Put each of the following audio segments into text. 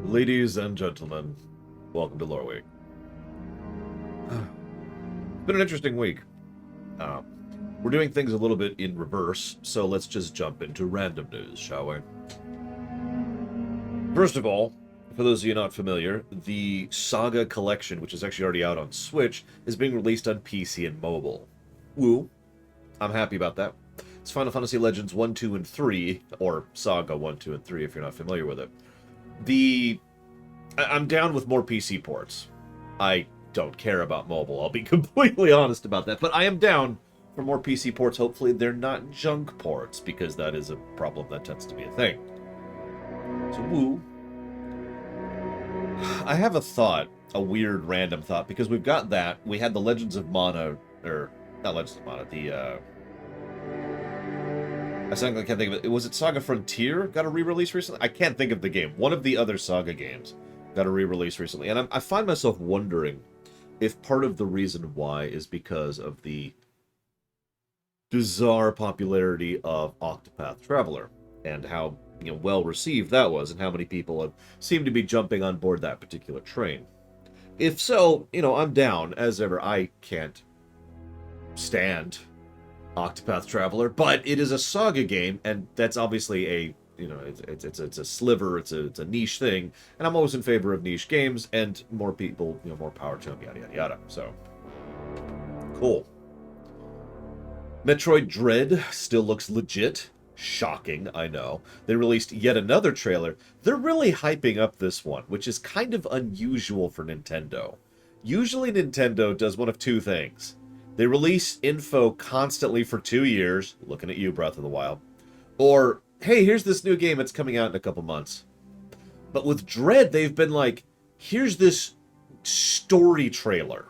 Ladies and gentlemen, welcome to Loreweek. It's been an interesting week. Uh, we're doing things a little bit in reverse, so let's just jump into random news, shall we? First of all, for those of you not familiar, the SaGA Collection, which is actually already out on Switch, is being released on PC and mobile. Woo! I'm happy about that. It's Final Fantasy Legends 1, 2, and 3, or SaGA 1, 2, and 3 if you're not familiar with it. I'm down with more PC ports. I don't care about mobile, I'll be completely honest about that, but I am down for more PC ports. Hopefully they're not junk ports, because that is a problem that tends to be a thing. So, woo. I have a thought, a weird random thought, because we've got that. We had the Legends of Mana, or not Legends of Mana, I can't think of it. Was it SaGA Frontier got a re-release recently? I can't think of the game. One of the other SaGA games got a re-release recently. And I find myself wondering if part of the reason why is because of the bizarre popularity of Octopath Traveler and how well received that was and how many people have seemed to be jumping on board that particular train. If so, I'm down. As ever, I can't stand Octopath Traveler, but it is a SaGA game, and that's obviously a it's a sliver, it's a niche thing, and I'm always in favor of niche games, and more people, more power to them, yada yada yada. So cool. Metroid Dread still looks legit. Shocking, I know. They released yet another trailer. They're really hyping up this one, which is kind of unusual for Nintendo. Usually Nintendo does one of two things. They release info constantly for 2 years, looking at you, Breath of the Wild, or, hey, here's this new game, it's coming out in a couple months. But with Dread, they've been like, here's this story trailer.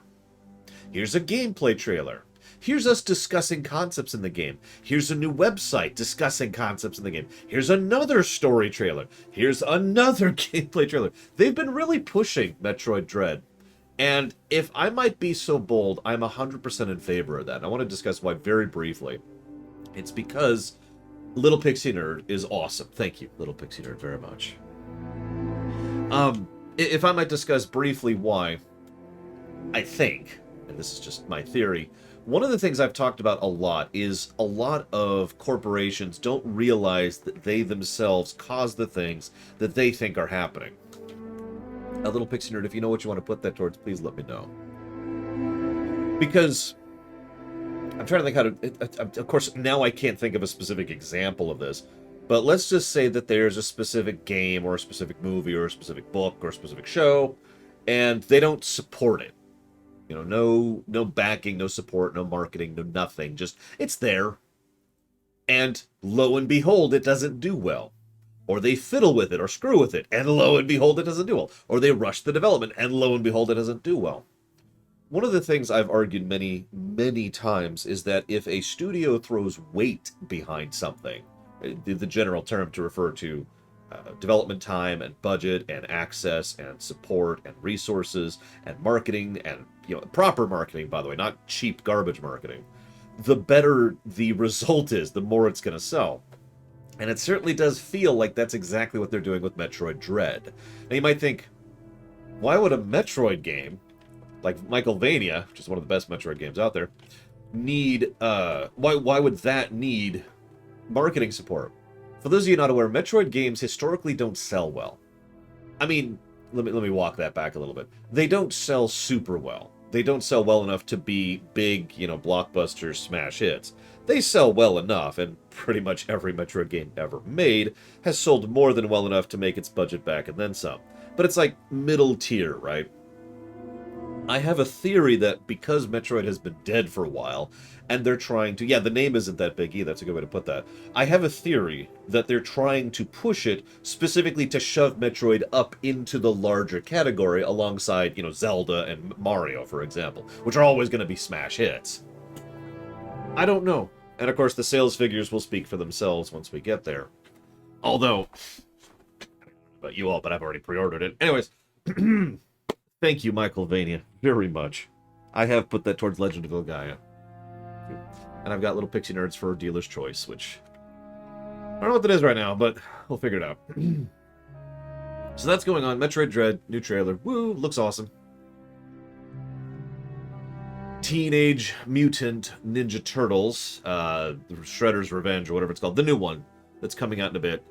Here's a gameplay trailer. Here's us discussing concepts in the game. Here's a new website discussing concepts in the game. Here's another story trailer. Here's another gameplay trailer. They've been really pushing Metroid Dread. And if I might be so bold, I'm 100% in favor of that. And I want to discuss why very briefly. It's because Little Pixie Nerd is awesome. Thank you, Little Pixie Nerd, very much. If I might discuss briefly why, I think, and this is just my theory, one of the things I've talked about a lot is a lot of corporations don't realize that they themselves cause the things that they think are happening. A Little Pixie Nerd, if you know what you want to put that towards, please let me know. Because I'm trying to think how to... Of course, now I can't think of a specific example of this, but let's just say that there's a specific game or a specific movie or a specific book or a specific show, and they don't support it. No backing, no support, no marketing, no nothing. Just, it's there. And lo and behold, it doesn't do well. Or they fiddle with it, or screw with it, and lo and behold, it doesn't do well. Or they rush the development, and lo and behold, it doesn't do well. One of the things I've argued many, many times is that if a studio throws weight behind something, the general term to refer to development time and budget and access and support and resources and marketing and proper marketing, by the way, not cheap garbage marketing, the better the result is, the more it's going to sell. And it certainly does feel like that's exactly what they're doing with Metroid Dread. Now you might think, why would a Metroid game, like Michaelvania, which is one of the best Metroid games out there, need, why would that need marketing support? For those of you not aware, Metroid games historically don't sell well. I mean, let me walk that back a little bit. They don't sell super well. They don't sell well enough to be big, blockbuster smash hits. They sell well enough, and pretty much every Metroid game ever made has sold more than well enough to make its budget back and then some. But it's like middle tier, right? I have a theory that because Metroid has been dead for a while, and they're trying to... Yeah, the name isn't that big either, that's a good way to put that. I have a theory that they're trying to push it specifically to shove Metroid up into the larger category alongside, Zelda and Mario, for example, which are always going to be smash hits. I don't know. And of course, the sales figures will speak for themselves once we get there. Although, I don't know about you all, but I've already pre-ordered it. Anyways, thank you, Michaelvania, very much. I have put that towards Legend of Gaia. And I've got Little Pixie Nerds for Dealer's Choice, which... I don't know what that is right now, but we'll figure it out. So that's going on. Metroid Dread, new trailer. Woo, looks awesome. Teenage Mutant Ninja Turtles, Shredder's Revenge, or whatever it's called, the new one that's coming out in a bit,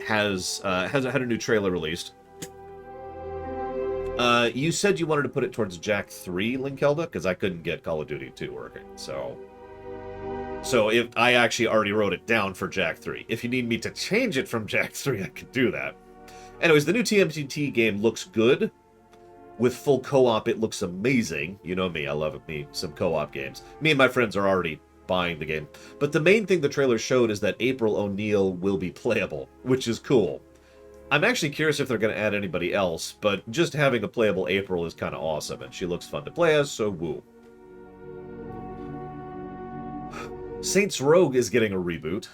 has had a new trailer released. You said you wanted to put it towards Jack 3, Linkelda, because I couldn't get Call of Duty 2 working, so if I actually already wrote it down for Jack 3. If you need me to change it from Jack 3, I could do that. Anyways, the new TMNT game looks good. With full co-op, it looks amazing. You know me, I love me some co-op games. Me and my friends are already buying the game. But the main thing the trailer showed is that April O'Neil will be playable, which is cool. I'm actually curious if they're going to add anybody else, but just having a playable April is kind of awesome, and she looks fun to play as, so woo. Saints Row is getting a reboot.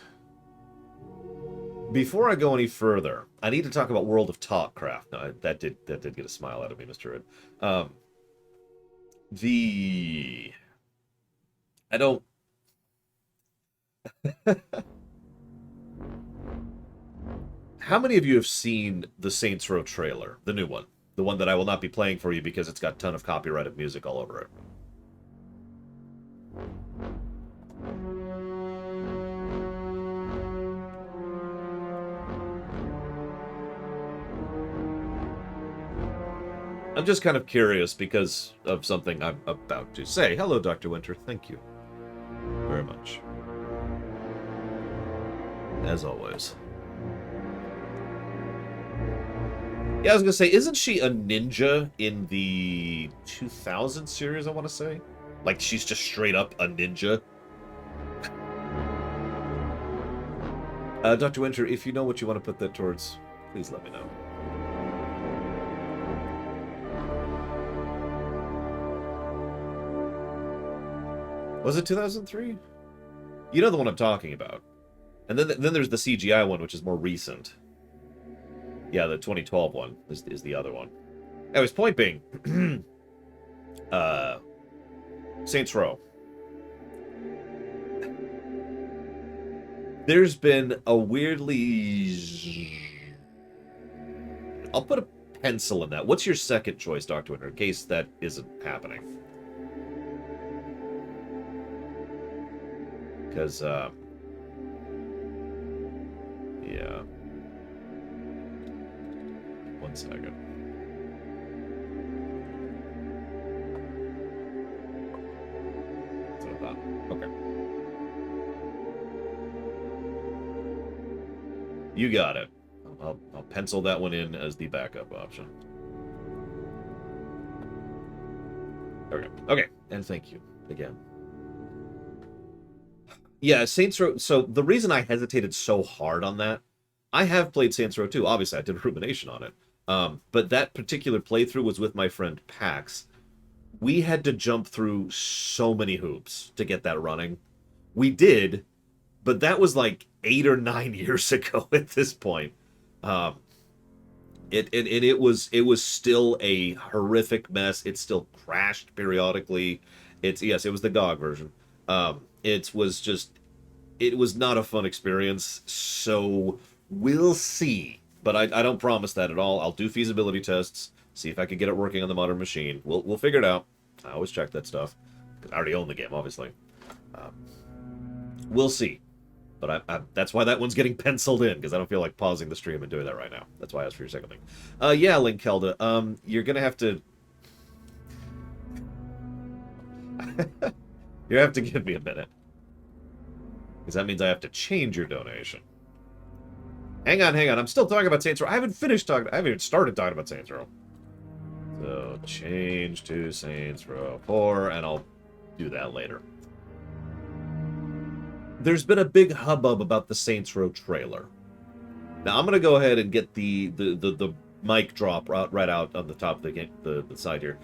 Before I go any further, I need to talk about World of Talkcraft. No, that did get a smile out of me, Mr. Red. I don't... How many of you have seen the Saints Row trailer? The new one. The one that I will not be playing for you because it's got a ton of copyrighted music all over it. I'm just kind of curious because of something I'm about to say. Hello, Dr. Winter. Thank you very much. As always. Yeah, I was going to say, isn't she a ninja in the 2000 series, I want to say? Like, she's just straight up a ninja? Dr. Winter, if you know what you want to put that towards, please let me know. Was it 2003? You know the one I'm talking about. And then there's the CGI one, which is more recent. Yeah, the 2012 one is the other one. Anyways, point being, Saints Row. There's been a weirdly... I'll put a pencil in that. What's your second choice, Dr. Winter, in case that isn't happening? Because, yeah. One second. That's what I thought. Okay. You got it. I'll pencil that one in as the backup option. Okay. Okay. And thank you again. Yeah, Saints Row... So, the reason I hesitated so hard on that, I have played Saints Row 2. Obviously, I did a rumination on it. But that particular playthrough was with my friend Pax. We had to jump through so many hoops to get that running. We did, but that was like 8 or 9 years ago at this point. It was still a horrific mess. It still crashed periodically. Yes, it was the GOG version. It was not a fun experience, so we'll see. But I don't promise that at all. I'll do feasibility tests, see if I can get it working on the modern machine. We'll figure it out. I always check that stuff, because I already own the game, obviously. We'll see. But that's why that one's getting penciled in, because I don't feel like pausing the stream and doing that right now. That's why I asked for your second link. Yeah, Linkelda, you're going to have to... You have to give me a minute. Because that means I have to change your donation. Hang on. I'm still talking about Saints Row. I haven't even started talking about Saints Row. So, change to Saints Row 4, and I'll do that later. There's been a big hubbub about the Saints Row trailer. Now, I'm going to go ahead and get the mic drop right out on the top of the side here.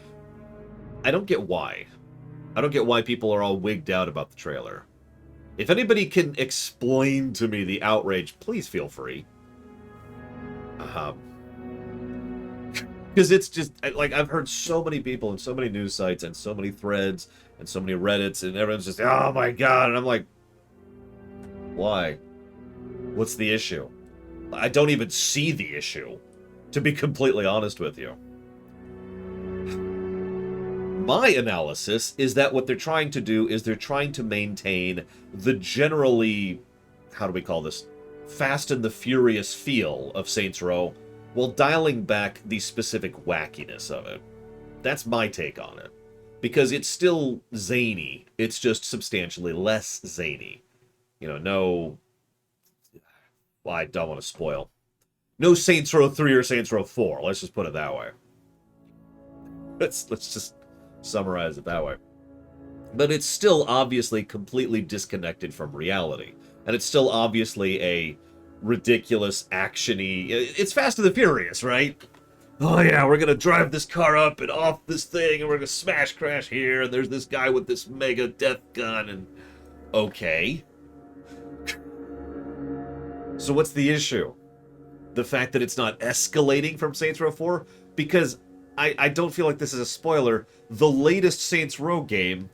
I don't get why. I don't get why people are all wigged out about the trailer. If anybody can explain to me the outrage, please feel free. Because it's just, like, I've heard so many people and so many news sites and so many threads and so many Reddits, and everyone's just, oh my god, and I'm like, why? What's the issue? I don't even see the issue. to be completely honest with you. My analysis is that what they're trying to do is they're trying to maintain the generally, how do we call this, Fast and the Furious feel of Saints Row, while dialing back the specific wackiness of it. That's my take on it. Because it's still zany, it's just substantially less zany. You know, no... Well, I don't want to spoil. No Saints Row 3 or Saints Row 4, let's just put it that way. Let's just summarize it that way. But it's still obviously completely disconnected from reality. And it's still obviously a ridiculous, action-y... It's Fast and the Furious, right? Oh yeah, we're gonna drive this car up and off this thing, and we're gonna smash crash here, and there's this guy with this mega death gun, and... Okay. So what's the issue? The fact that it's not escalating from Saints Row 4? Because I don't feel like this is a spoiler. The latest Saints Row game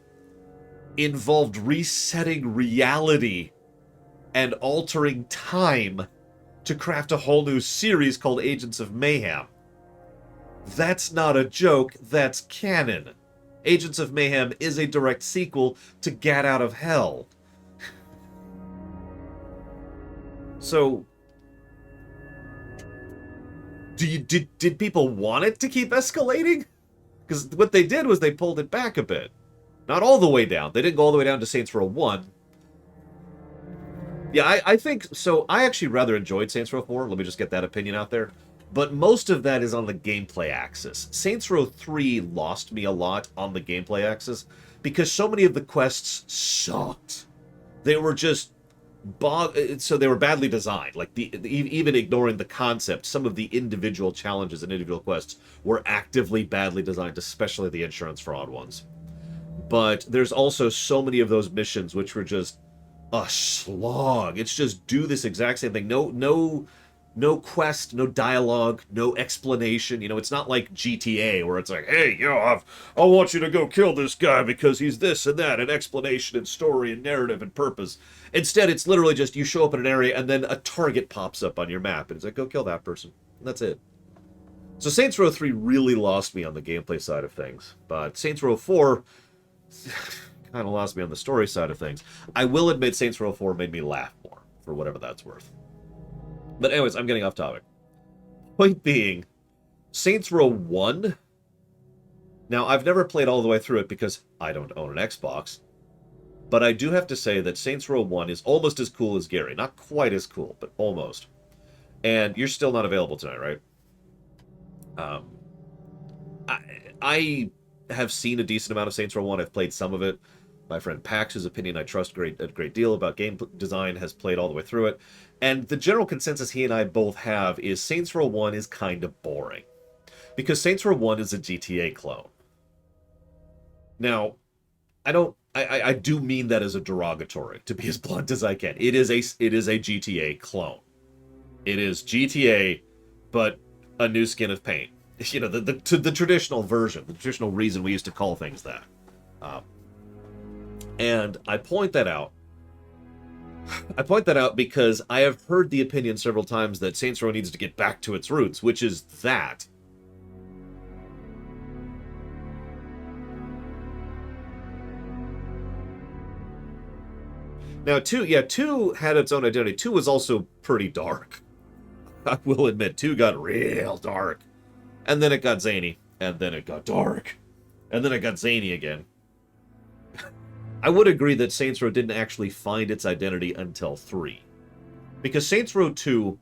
involved resetting reality and altering time to craft a whole new series called Agents of Mayhem. That's not a joke, that's canon. Agents of Mayhem is a direct sequel to Get Out of Hell. So... Did people want it to keep escalating? Because what they did was they pulled it back a bit. Not all the way down. They didn't go all the way down to Saints Row 1. Yeah, I think... So, I actually rather enjoyed Saints Row 4. Let me just get that opinion out there. But most of that is on the gameplay axis. Saints Row 3 lost me a lot on the gameplay axis because so many of the quests sucked. They were just... So they were badly designed. Like, even ignoring the concept, some of the individual challenges and individual quests were actively badly designed, especially the insurance fraud ones. But there's also so many of those missions which were just a slog. It's just do this exact same thing. No quest, no dialogue, no explanation. You know, it's not like GTA where it's like, hey, you know, I want you to go kill this guy because he's this and that, and explanation and story and narrative and purpose. Instead, it's literally just you show up in an area and then a target pops up on your map and it's like, go kill that person. And that's it. So Saints Row 3 really lost me on the gameplay side of things. But Saints Row 4 kind of lost me on the story side of things. I will admit Saints Row 4 made me laugh more, for whatever that's worth. But anyways, I'm getting off topic. Point being, Saints Row 1... Now, I've never played all the way through it because I don't own an Xbox. But I do have to say that Saints Row 1 is almost as cool as Gary. Not quite as cool, but almost. And you're still not available tonight, right? I have seen a decent amount of Saints Row 1. I've played some of it. My friend Pax's opinion I trust a great deal about game design has played all the way through it. And the general consensus he and I both have is Saints Row 1 is kind of boring. Because Saints Row 1 is a GTA clone. Now, I do mean that as a derogatory, to be as blunt as I can. It is a GTA clone. It is GTA, but a new skin of paint. You know, the traditional version, the traditional reason we used to call things that. And I point that out. Because I have heard the opinion several times that Saints Row needs to get back to its roots, which is that. Now, 2 had its own identity. 2 was also pretty dark. I will admit, 2 got real dark. And then it got zany. And then it got dark. And then it got zany again. I would agree that Saints Row didn't actually find its identity until 3. Because Saints Row 2,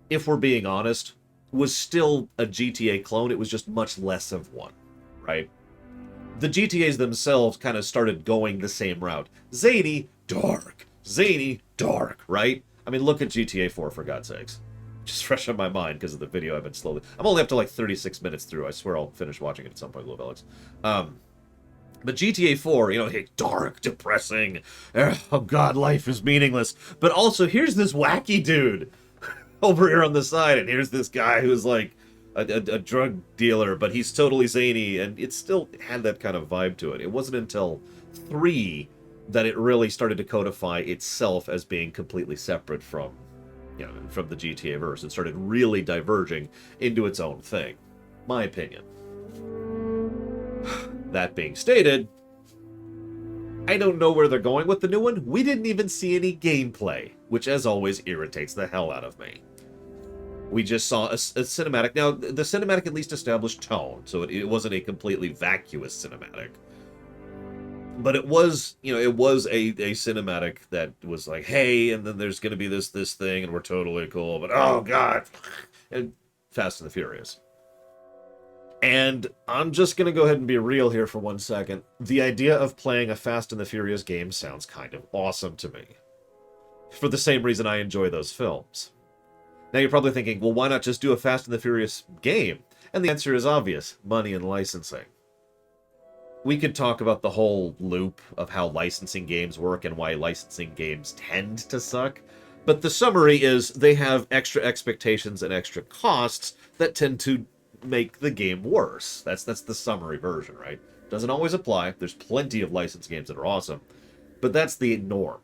if we're being honest, was still a GTA clone. It was just much less of one, right? The GTAs themselves kind of started going the same route. Zany, dark. Zany, dark, right? I mean, look at GTA 4, for God's sakes. Just fresh on my mind because of the video I've been slowly... I'm only up to like 36 minutes through. I swear I'll finish watching it at some point, Love Alex. But GTA 4, you know, hey, dark, depressing, oh god, life is meaningless. But also, here's this wacky dude over here on the side, and here's this guy who's like a drug dealer, but he's totally zany, and it still had that kind of vibe to it. It wasn't until 3 that it really started to codify itself as being completely separate from from the GTA verse. It started really diverging into its own thing. My opinion. That being stated, I don't know where they're going with the new one. We didn't even see any gameplay, which as always irritates the hell out of me. We just saw a cinematic. Now, the cinematic at least established tone, so it wasn't a completely vacuous cinematic. But it was, it was a cinematic that was like, hey, and then there's going to be this thing, and we're totally cool, but oh, God. And Fast and the Furious. And I'm just going to go ahead and be real here for 1 second. The idea of playing a Fast and the Furious game sounds kind of awesome to me. For the same reason I enjoy those films. Now you're probably thinking, well, why not just do a Fast and the Furious game? And the answer is obvious. Money and licensing. We could talk about the whole loop of how licensing games work and why licensing games tend to suck. But the summary is they have extra expectations and extra costs that tend to make the game worse. That's the summary version, right? Doesn't always apply. There's plenty of licensed games that are awesome. But that's the norm.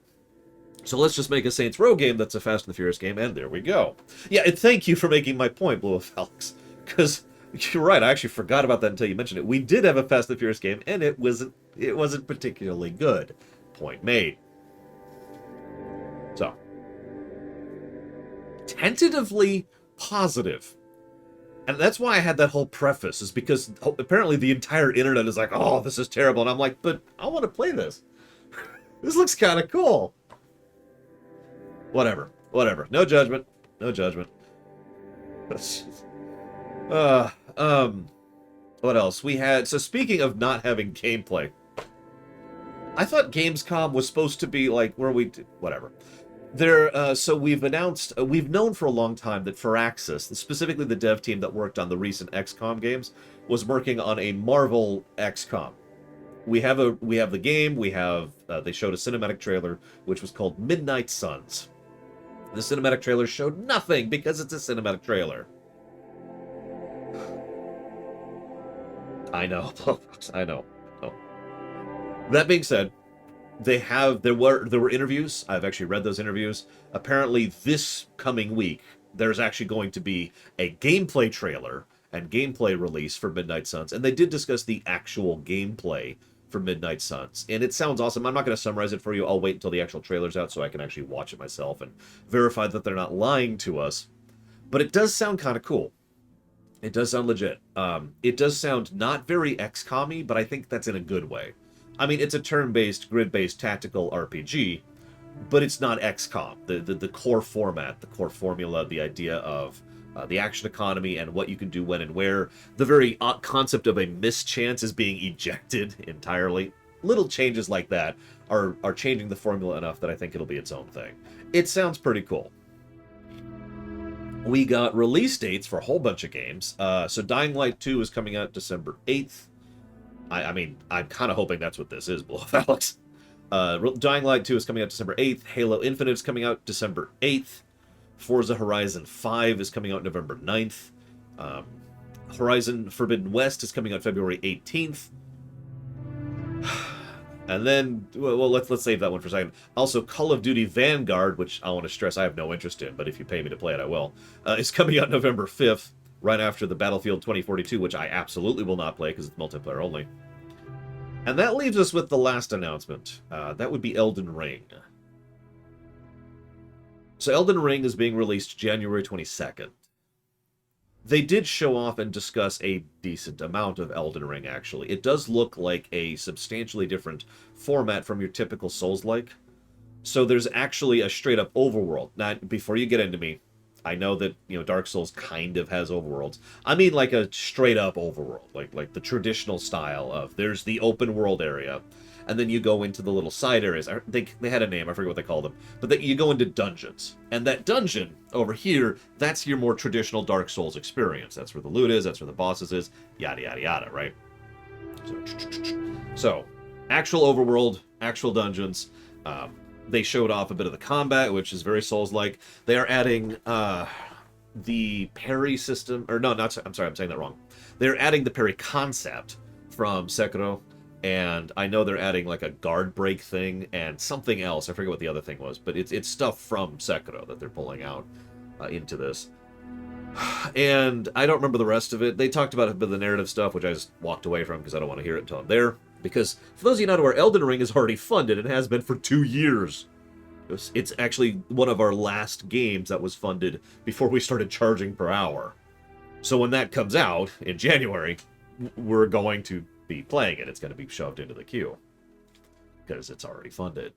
So let's just make a Saints Row game that's a Fast and the Furious game, and there we go. Yeah, and thank you for making my point, Blue of Alex. Because you're right, I actually forgot about that until you mentioned it. We did have a Fast and the Furious game, and it wasn't particularly good. Point made. So, tentatively positive. And that's why I had that whole preface, is because apparently the entire internet is like, oh, this is terrible. And I'm like, but I want to play this. This looks kind of cool. Whatever. No judgment. What else? We had, so speaking of not having gameplay, I thought Gamescom was supposed to be like, whatever. So we've announced, we've known for a long time that Firaxis, specifically the dev team that worked on the recent XCOM games, was working on a Marvel XCOM. We have the game, they showed a cinematic trailer, which was called Midnight Suns. The cinematic trailer showed nothing because it's a cinematic trailer. I know. Oh. That being said, there were interviews. I've actually read those interviews. Apparently this coming week, there's actually going to be a gameplay trailer and gameplay release for Midnight Suns, and they did discuss the actual gameplay for Midnight Suns, and it sounds awesome. I'm not going to summarize it for you. I'll wait until the actual trailer's out so I can actually watch it myself and verify that they're not lying to us. But it does sound kind of cool. It does sound legit. It does sound not very XCOM-y, but I think that's in a good way. I mean, it's a turn-based, grid-based tactical RPG, but it's not XCOM. The core format, the core formula, the idea of the action economy and what you can do when and where. The very concept of a mischance is being ejected entirely. Little changes like that are changing the formula enough that I think it'll be its own thing. It sounds pretty cool. We got release dates for a whole bunch of games. So Dying Light 2 is coming out December 8th. I mean, I'm kind of hoping that's what this is, Blow Alex. Dying Light 2 is coming out December 8th. Halo Infinite is coming out December 8th. Forza Horizon 5 is coming out November 9th. Horizon Forbidden West is coming out February 18th. And then, well, let's save that one for a second. Also, Call of Duty Vanguard, which I want to stress I have no interest in, but if you pay me to play it, I will, is coming out November 5th, right after the Battlefield 2042, which I absolutely will not play because it's multiplayer only. And that leaves us with the last announcement. That would be Elden Ring. So Elden Ring is being released January 22nd. They did show off and discuss a decent amount of Elden Ring, actually. It does look like a substantially different format from your typical Souls-like. So there's actually a straight-up overworld. Now, before you get into me, I know that, Dark Souls kind of has overworlds. I mean like a straight-up overworld, like the traditional style of there's the open world area, and then you go into the little side areas. They had a name, I forget what they called them. But then you go into dungeons. And that dungeon over here, that's your more traditional Dark Souls experience. That's where the loot is, that's where the bosses is, yada, yada, yada, right? So actual overworld, actual dungeons. They showed off a bit of the combat, which is very Souls-like. They are adding the parry system. Or no, I'm sorry, I'm saying that wrong. They're adding the parry concept from Sekiro. And I know they're adding like a guard break thing and something else. I forget what the other thing was, but it's stuff from Sekiro that they're pulling out into this. And I don't remember the rest of it. They talked about a bit of the narrative stuff, which I just walked away from because I don't want to hear it until I'm there. Because for those of you not aware, Elden Ring is already funded and has been for 2 years. It's actually one of our last games that was funded before we started charging per hour. So when that comes out in January, we're going to be playing it. It's going to be shoved into the queue because it's already funded.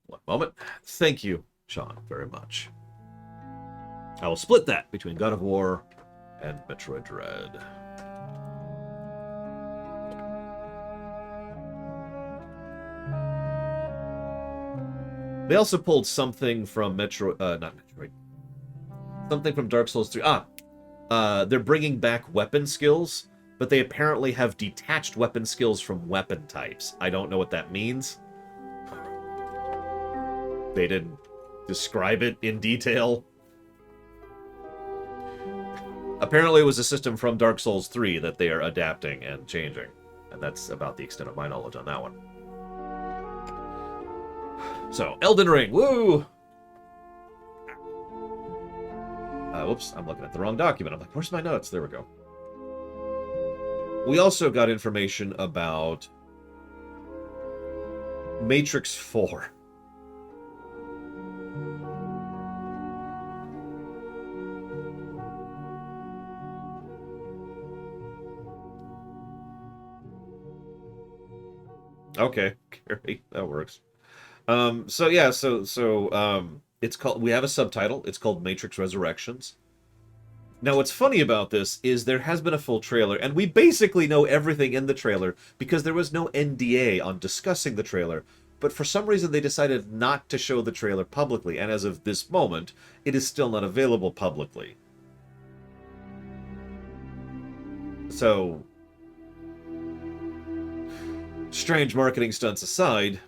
One moment. Thank you, Sean, very much. I will split that between God of War and Metroid Dread. They also pulled something from not Metroid. Something from Dark Souls 3. They're bringing back weapon skills, but they apparently have detached weapon skills from weapon types. I don't know what that means. They didn't describe it in detail. Apparently it was a system from Dark Souls 3 that they are adapting and changing. And that's about the extent of my knowledge on that one. So, Elden Ring, woo! Whoops, I'm looking at the wrong document. I'm like, where's my notes? There we go. We also got information about Matrix 4. Okay, great, that works. It's called. We have a subtitle. It's called Matrix Resurrections. Now, what's funny about this is there has been a full trailer, and we basically know everything in the trailer because there was no NDA on discussing the trailer. But for some reason, they decided not to show the trailer publicly, and as of this moment, it is still not available publicly. So, strange marketing stunts aside,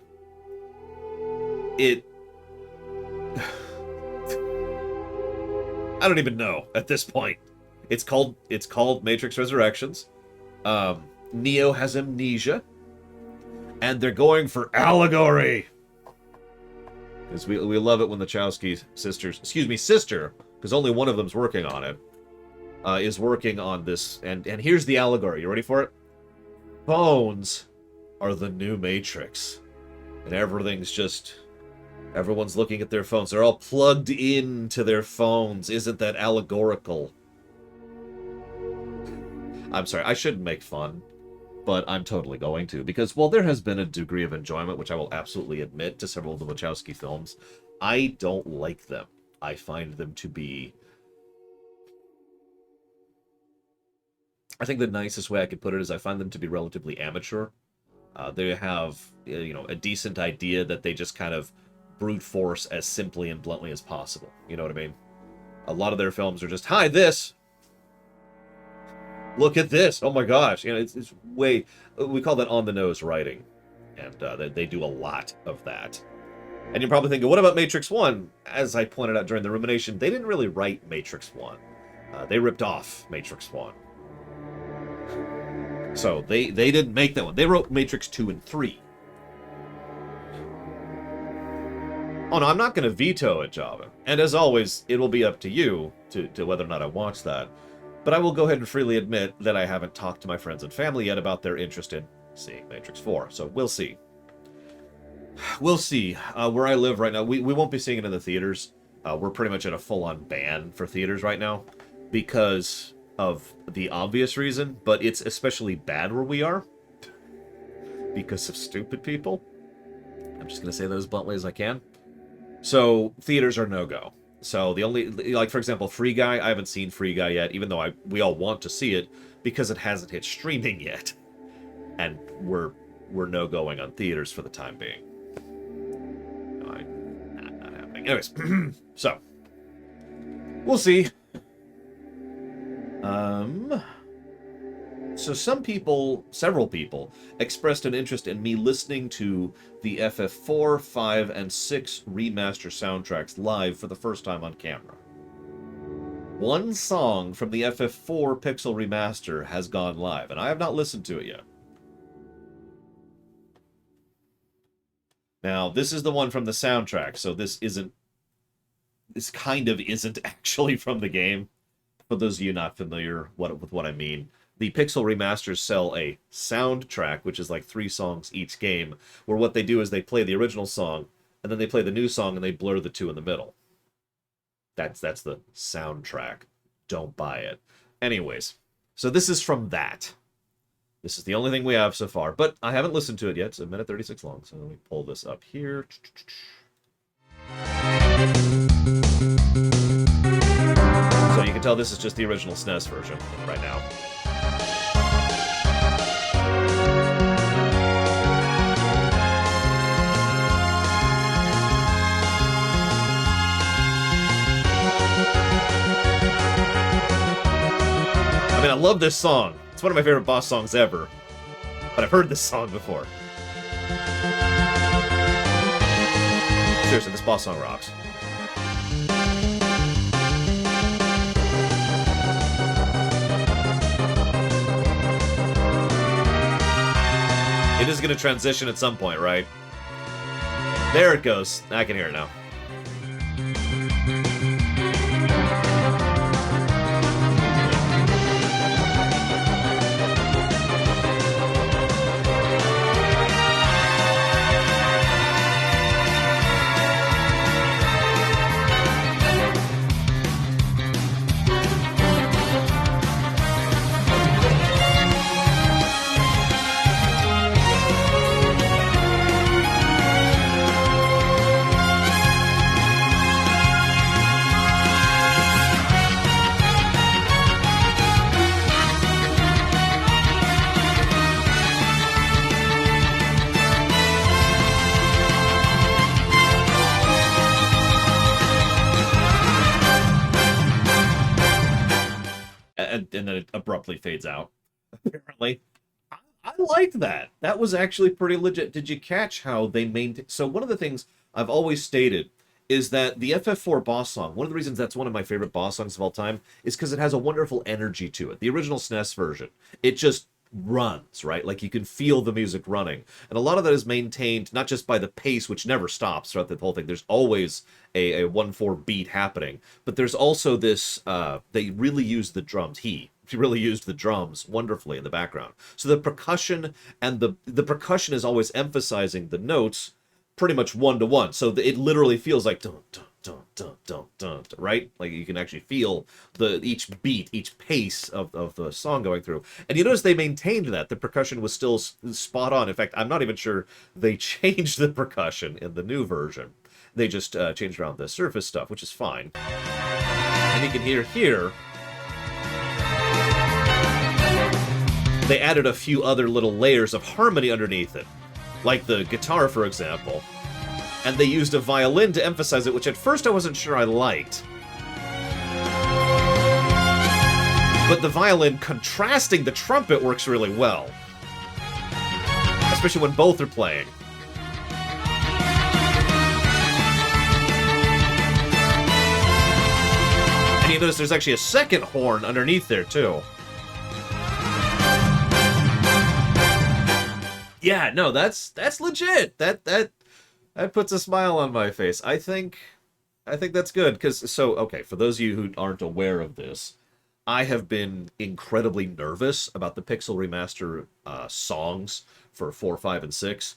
I don't even know at this point. It's called Matrix Resurrections. Neo has amnesia, and they're going for allegory. Because we love it when the Wachowski sister, because only one of them's working on it, is working on this. And here's the allegory. You ready for it? Phones are the new Matrix, and everyone's looking at their phones. They're all plugged into their phones. Isn't that allegorical? I'm sorry, I shouldn't make fun, but I'm totally going to. Because while there has been a degree of enjoyment, which I will absolutely admit, to several of the Wachowski films, I don't like them. I find them to be... I think the nicest way I could put it is I find them to be relatively amateur. They have, a decent idea that they just kind of brute force as simply and bluntly as possible. You know what I mean? A lot of their films are just, hi, this! Look at this! Oh my gosh! It's way... We call that on-the-nose writing. And they do a lot of that. And you're probably thinking, what about Matrix 1? As I pointed out during the rumination, they didn't really write Matrix 1. They ripped off Matrix 1. So, they didn't make that one. They wrote Matrix 2 and 3. Oh no, I'm not going to veto it, Java. And as always, it will be up to you to whether or not I watch that. But I will go ahead and freely admit that I haven't talked to my friends and family yet about their interest in seeing Matrix 4. So we'll see. We'll see. Where I live right now, we won't be seeing it in the theaters. We're pretty much at a full-on ban for theaters right now because of the obvious reason, but it's especially bad where we are because of stupid people. I'm just going to say that as bluntly as I can. So, theaters are no-go. So, the only, like, for example, Free Guy, I haven't seen Free Guy yet, even though we all want to see it, because it hasn't hit streaming yet. And we're no-going on theaters for the time being. Not happening. Anyways, so, we'll see. So several people, expressed an interest in me listening to the FF4, 5, and 6 remaster soundtracks live for the first time on camera. One song from the FF4 Pixel Remaster has gone live, and I have not listened to it yet. Now, this is the one from the soundtrack, so this kind of isn't actually from the game. For those of you not familiar with what I mean, the Pixel remasters sell a soundtrack, which is like 3 songs each game, where what they do is they play the original song, and then they play the new song, and they blur the two in the middle. That's the soundtrack. Don't buy it. Anyways, so this is from that. This is the only thing we have so far, but I haven't listened to it yet. It's 1:36 long, so let me pull this up here. So you can tell this is just the original SNES version right now. I mean, I love this song. It's one of my favorite boss songs ever. But I've heard this song before. Seriously, this boss song rocks. It is going to transition at some point, right? There it goes. I can hear it now. And then it abruptly fades out, apparently. I liked that. That was actually pretty legit. Did you catch how they maintain... So one of the things I've always stated is that the FF4 boss song, one of the reasons that's one of my favorite boss songs of all time, is because it has a wonderful energy to it. The original SNES version, it just runs, right? Like, you can feel the music running. And a lot of that is maintained not just by the pace, which never stops throughout the whole thing. There's always a 1/4 beat happening. But there's also this, they really use the drums. He really used the drums wonderfully in the background. So the percussion, and the percussion is always emphasizing the notes pretty much 1-to-1. So it literally feels like dun, dun, dun, dun, dun, dun, right? Like, you can actually feel each beat, each pace of the song going through. And you notice they maintained that. The percussion was still spot on. In fact, I'm not even sure they changed the percussion in the new version. They just changed around the surface stuff, which is fine. And you can hear here, they added a few other little layers of harmony underneath it. Like the guitar, for example. And they used a violin to emphasize it, which at first I wasn't sure I liked. But the violin contrasting the trumpet works really well. Especially when both are playing. And you notice there's actually a second horn underneath there, too. Yeah, no, that's legit. That puts a smile on my face. I think that's good, because okay, for those of you who aren't aware of this, I have been incredibly nervous about the Pixel Remaster songs for 4, 5, and 6,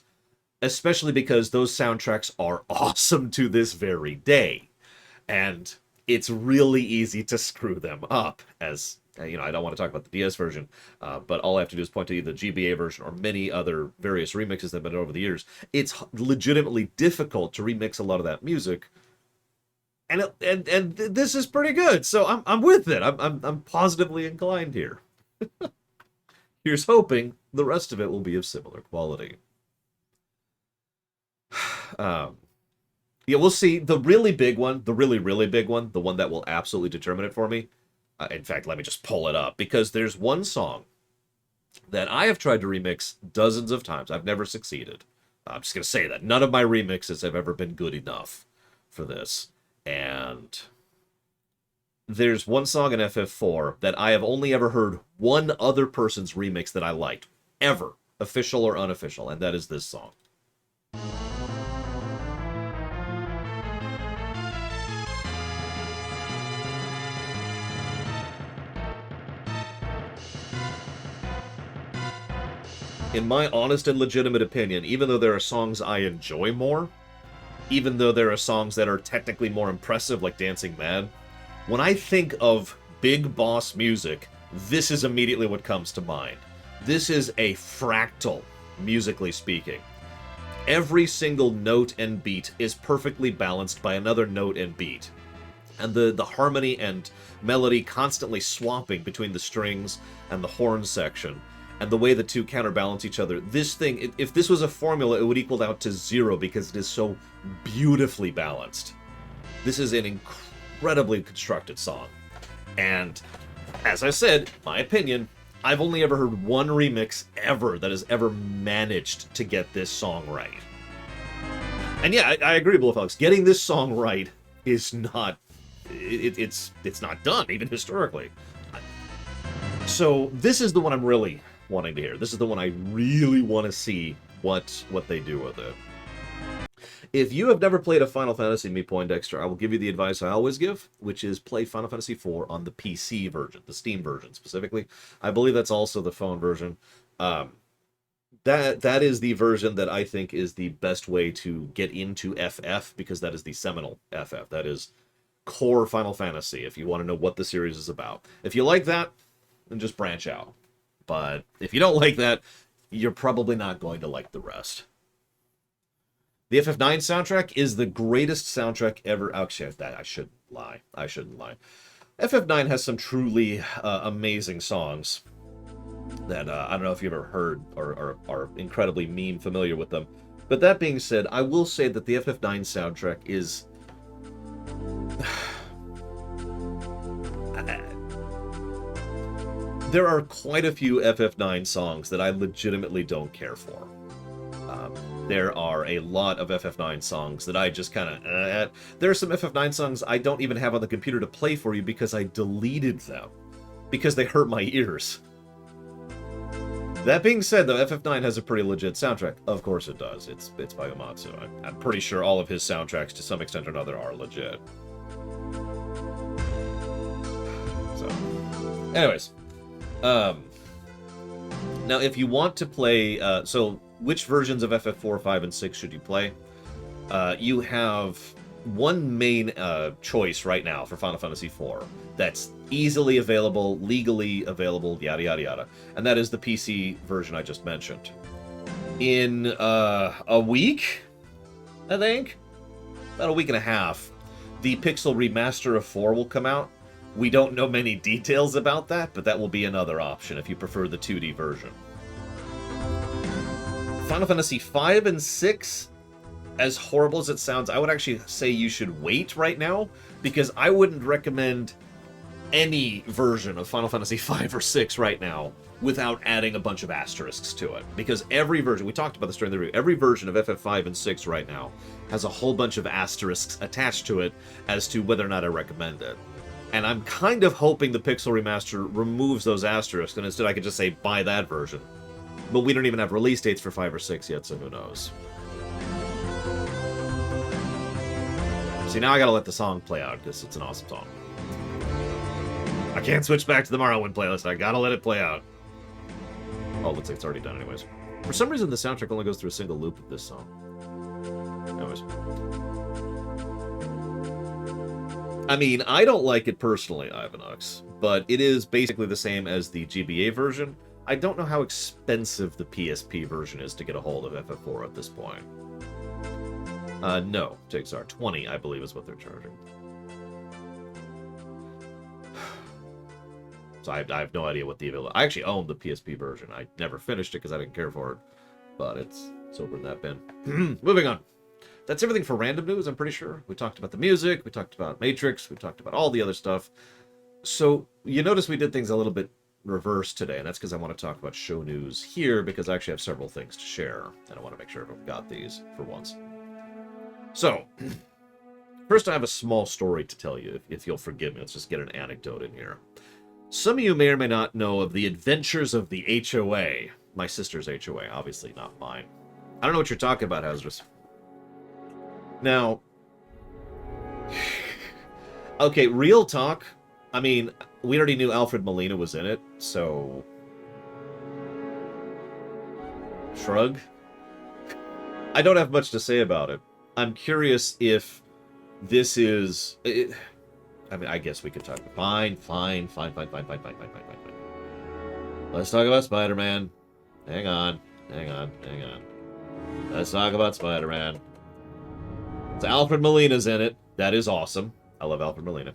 especially because those soundtracks are awesome to this very day, and it's really easy to screw them up, as I don't want to talk about the DS version, but all I have to do is point to either the GBA version or many other various remixes that have been over the years. It's legitimately difficult to remix a lot of that music, and this is pretty good. So I'm with it. I'm positively inclined here. Here's hoping the rest of it will be of similar quality. Yeah, we'll see. The really big one, the really big one, the one that will absolutely determine it for me. In fact, let me just pull it up, because there's one song that I have tried to remix dozens of times. I've never succeeded. I'm just going to say that. None of my remixes have ever been good enough for this. And there's one song in FF4 that I have only ever heard one other person's remix that I liked. Ever. Official or unofficial. And that is this song. in my honest and legitimate opinion, even though there are songs I enjoy more, even though there are songs that are technically more impressive, like Dancing Mad, when I think of big boss music, this is immediately what comes to mind. This is a fractal, musically speaking. Every single note and beat is perfectly balanced by another note and beat. And the harmony and melody constantly swapping between the strings and the horn section, and the way the two counterbalance each other. This thing, if this was a formula, it would equal out to 0 because it is so beautifully balanced. This is an incredibly constructed song. And, as I said, my opinion, I've only ever heard one remix ever that has ever managed to get this song right. And yeah, I agree, Bullfox. Getting this song right is not... It's not done, even historically. So this is the one I'm really wanting to hear. This is the one I really want to see what they do with it. If you have never played a Final Fantasy, me Poindexter, I will give you the advice I always give, which is play Final Fantasy IV on the PC version, the Steam version specifically. I believe that's also the phone version. That is the version that I think is the best way to get into FF, because that is the seminal FF. That is core Final Fantasy, if you want to know what the series is about. If you like that, then just branch out. But if you don't like that, you're probably not going to like the rest. The FF9 soundtrack is the greatest soundtrack ever. Actually, I shouldn't lie. FF9 has some truly amazing songs that I don't know if you've ever heard or are incredibly meme familiar with them. But that being said, I will say that the FF9 soundtrack is... there are quite a few FF9 songs that I legitimately don't care for. There are a lot of FF9 songs that I just kind of... There are some FF9 songs I don't even have on the computer to play for you because I deleted them. Because they hurt my ears. That being said, though, FF9 has a pretty legit soundtrack. Of course it does. It's by Uematsu. I'm pretty sure all of his soundtracks, to some extent or another, are legit. So, anyways. Now, if you want to play... so, which versions of FF4, 5, and 6 should you play? You have one main choice right now for Final Fantasy IV that's easily available, legally available, yada yada yada, and that is the PC version I just mentioned. In a week, I think? About a week and a half, the Pixel Remaster of 4 will come out. We don't know many details about that, but that will be another option if you prefer the 2D version. Final Fantasy 5 and 6, as horrible as it sounds, I would actually say you should wait right now, because I wouldn't recommend any version of Final Fantasy 5 or 6 right now without adding a bunch of asterisks to it. Because every version, we talked about this during the review, every version of FF5 and 6 right now has a whole bunch of asterisks attached to it as to whether or not I recommend it. And I'm kind of hoping the Pixel Remaster removes those asterisks, and instead I could just say, buy that version. But we don't even have release dates for 5 or 6 yet, so who knows. See, now I gotta let the song play out, because it's an awesome song. I can't switch back to the Morrowind playlist, I gotta let it play out. Oh, looks like it's already done anyways. For some reason, the soundtrack only goes through a single loop of this song. Anyways. I mean, I don't like it personally, Ivanux, but it is basically the same as the GBA version. I don't know how expensive the PSP version is to get a hold of FF4 at this point. No, takes are 20, I believe, is what they're charging. So I have no idea what the available... I actually own the PSP version. I never finished it because I didn't care for it, but it's over in that bin. Moving on. That's everything for random news, I'm pretty sure. We talked about the music, we talked about Matrix, we talked about all the other stuff. So, you notice we did things a little bit reverse today, and that's because I want to talk about show news here, because I actually have several things to share, and I want to make sure everyone got these for once. So, first I have a small story to tell you, if you'll forgive me. Let's just get an anecdote in here. Some of you may or may not know of the adventures of the HOA. My sister's HOA, obviously not mine. I don't know what you're talking about, Hazardous. Now, okay, real talk. I mean, we already knew Alfred Molina was in it, so... shrug. I don't have much to say about it. I'm curious if this is... I mean, I guess we could talk... Fine. Let's talk about Spider-Man. Hang on. Let's talk about Spider-Man. So Alfred Molina's in it. That is awesome. I love Alfred Molina.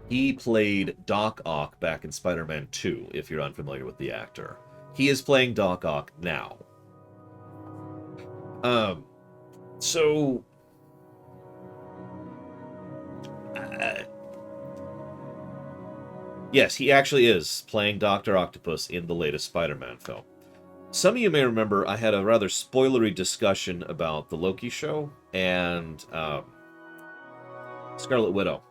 He played Doc Ock back in Spider-Man 2, if you're unfamiliar with the actor. He is playing Doc Ock now. So... yes, he actually is playing Dr. Octopus in the latest Spider-Man film. Some of you may remember I had a rather spoilery discussion about the Loki show and Scarlet Widow.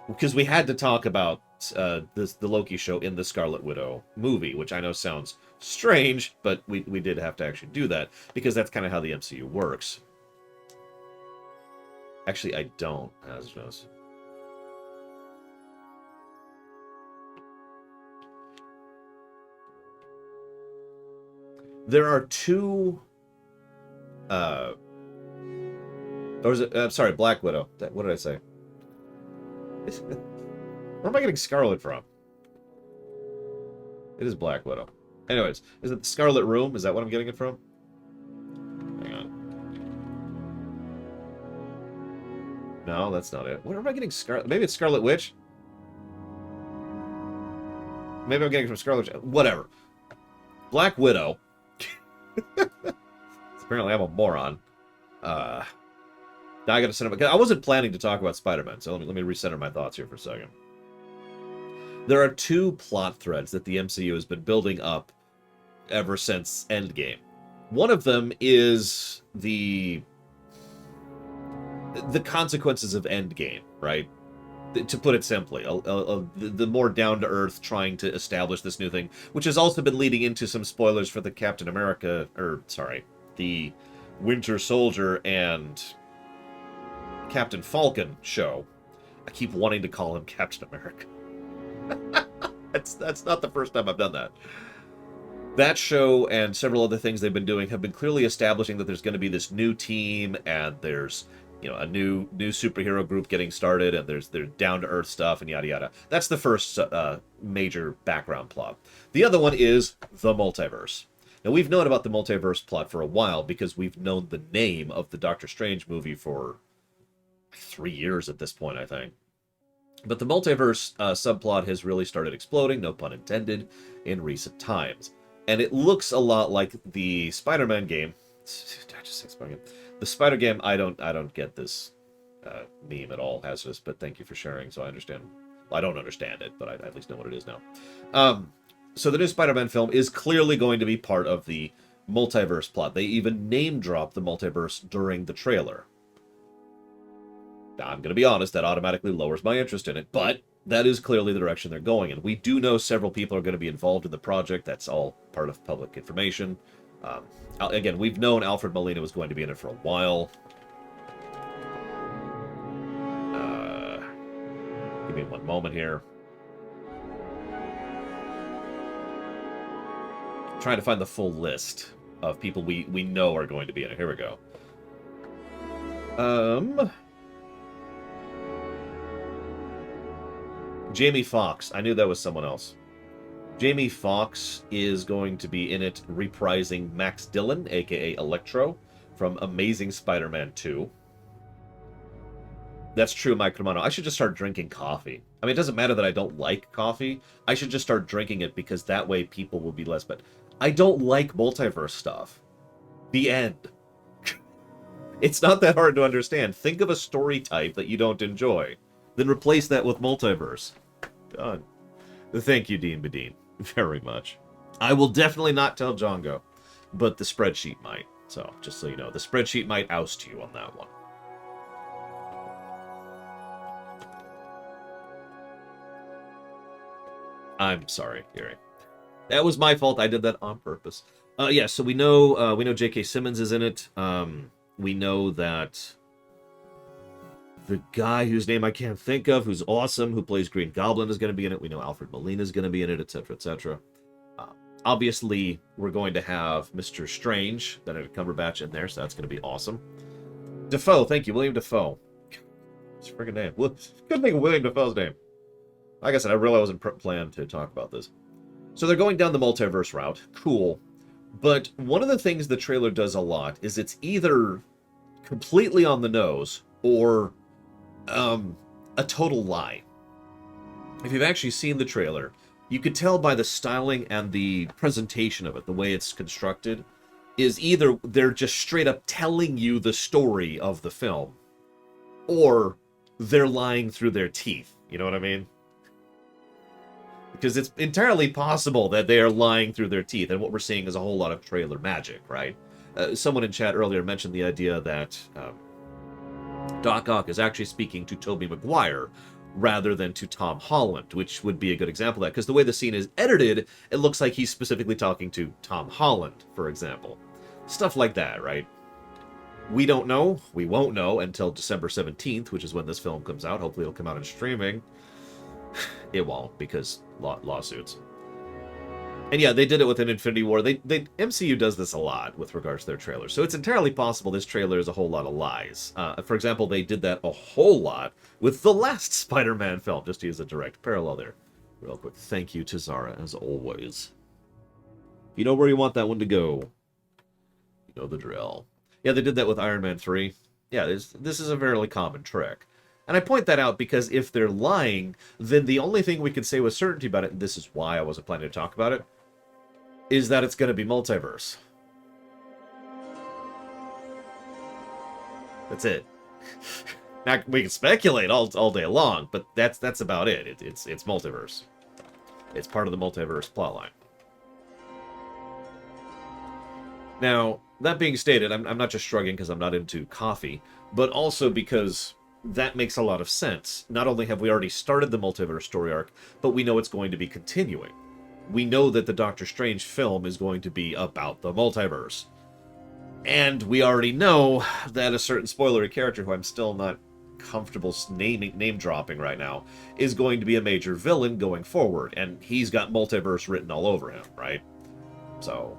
Because we had to talk about the Loki show in the Scarlet Widow movie, which I know sounds strange, but we did have to actually do that, because that's kind of how the MCU works. Actually, I don't, as it knows. There are two... or is it... I'm sorry, Black Widow. What did I say? Where am I getting Scarlet from? It is Black Widow. Anyways, is it the Scarlet Room? Is that what I'm getting it from? Hang on. No, that's not it. Where am I getting Scarlet? Maybe it's Scarlet Witch? Maybe I'm getting it from Scarlet Witch. Whatever. Black Widow. Apparently I'm a moron. Now I gotta set up... I wasn't planning to talk about Spider-Man, so let me recenter my thoughts here for a second. There are two plot threads that the MCU has been building up ever since Endgame. One of them is the consequences of Endgame, right? To put it simply, the more down-to-earth trying to establish this new thing, which has also been leading into some spoilers for the Captain America, the Winter Soldier and Captain Falcon show. I keep wanting to call him Captain America. That's not the first time I've done that. That show and several other things they've been doing have been clearly establishing that there's going to be this new team, and there's, you know, a new superhero group getting started, and there's down-to-earth stuff, and yada yada. That's the first major background plot. The other one is the multiverse. Now, we've known about the multiverse plot for a while because we've known the name of the Doctor Strange movie for 3 years at this point, I think. But the multiverse subplot has really started exploding, no pun intended, in recent times. And it looks a lot like the Spider-Man game. Did I just say Spider-Man? The Spider game, I don't get this meme at all, Hazardous, but thank you for sharing, so I understand. Well, I don't understand it, but I at least know what it is now. So the new Spider-Man film is clearly going to be part of the multiverse plot. They even name-dropped the multiverse during the trailer. Now, I'm going to be honest, that automatically lowers my interest in it, but that is clearly the direction they're going in. We do know several people are going to be involved in the project. That's all part of public information. Again, we've known Alfred Molina was going to be in it for a while. Give me one moment here. I'm trying to find the full list of people we know are going to be in it. Here we go. Jamie Foxx. I knew that was someone else. Jamie Foxx is going to be in it reprising Max Dillon, a.k.a. Electro, from Amazing Spider-Man 2. That's true, Mike Romano. I should just start drinking coffee. I mean, it doesn't matter that I don't like coffee. I should just start drinking it because that way people will be less... But I don't like multiverse stuff. The end. It's not that hard to understand. Think of a story type that you don't enjoy. Then replace that with multiverse. Done. Thank you, Dean Bedeen, very much. I will definitely not tell Django, but the spreadsheet might. So, just so you know, the spreadsheet might oust you on that one. I'm sorry, Gary. That was my fault. I did that on purpose. Yeah, so we know J.K. Simmons is in it. We know that the guy whose name I can't think of, who's awesome, who plays Green Goblin, is going to be in it. We know Alfred Molina is going to be in it, etc., etc. Obviously, we're going to have Mr. Strange, Benedict Cumberbatch in there, so that's going to be awesome. Dafoe, thank you, William Dafoe. His friggin' name. Couldn't think of William Dafoe's name. Like I said, I really wasn't planned to talk about this. So they're going down the multiverse route. Cool. But one of the things the trailer does a lot is it's either completely on the nose or a total lie. If you've actually seen the trailer, you could tell by the styling and the presentation of it, the way it's constructed, is either they're just straight up telling you the story of the film, or they're lying through their teeth. You know what I mean? Because it's entirely possible that they are lying through their teeth, and what we're seeing is a whole lot of trailer magic, right? Someone in chat earlier mentioned the idea that Doc Ock is actually speaking to Tobey Maguire rather than to Tom Holland, which would be a good example of that, because the way the scene is edited, it looks like he's specifically talking to Tom Holland, for example. Stuff like that, right? We don't know. We won't know until December 17th, which is when this film comes out. Hopefully it'll come out in streaming. It won't, because lawsuits. And yeah, they did it with an Infinity War. MCU does this a lot with regards to their trailers. So it's entirely possible this trailer is a whole lot of lies. For example, they did that a whole lot with the last Spider-Man film, just to use a direct parallel there. Real quick, thank you to Zara, as always. You know where you want that one to go. You know the drill. Yeah, they did that with Iron Man 3. Yeah, this is a fairly common trick. And I point that out because if they're lying, then the only thing we can say with certainty about it, and this is why I wasn't planning to talk about it, is that it's going to be multiverse. That's it. Now, we can speculate all day long, but that's about it. It's multiverse. It's part of the multiverse plotline. Now, that being stated, I'm not just shrugging because I'm not into coffee, but also because that makes a lot of sense. Not only have we already started the multiverse story arc, but we know it's going to be continuing. We know that the Doctor Strange film is going to be about the multiverse. And we already know that a certain spoilery character, who I'm still not comfortable name dropping right now, is going to be a major villain going forward. And he's got multiverse written all over him, right? So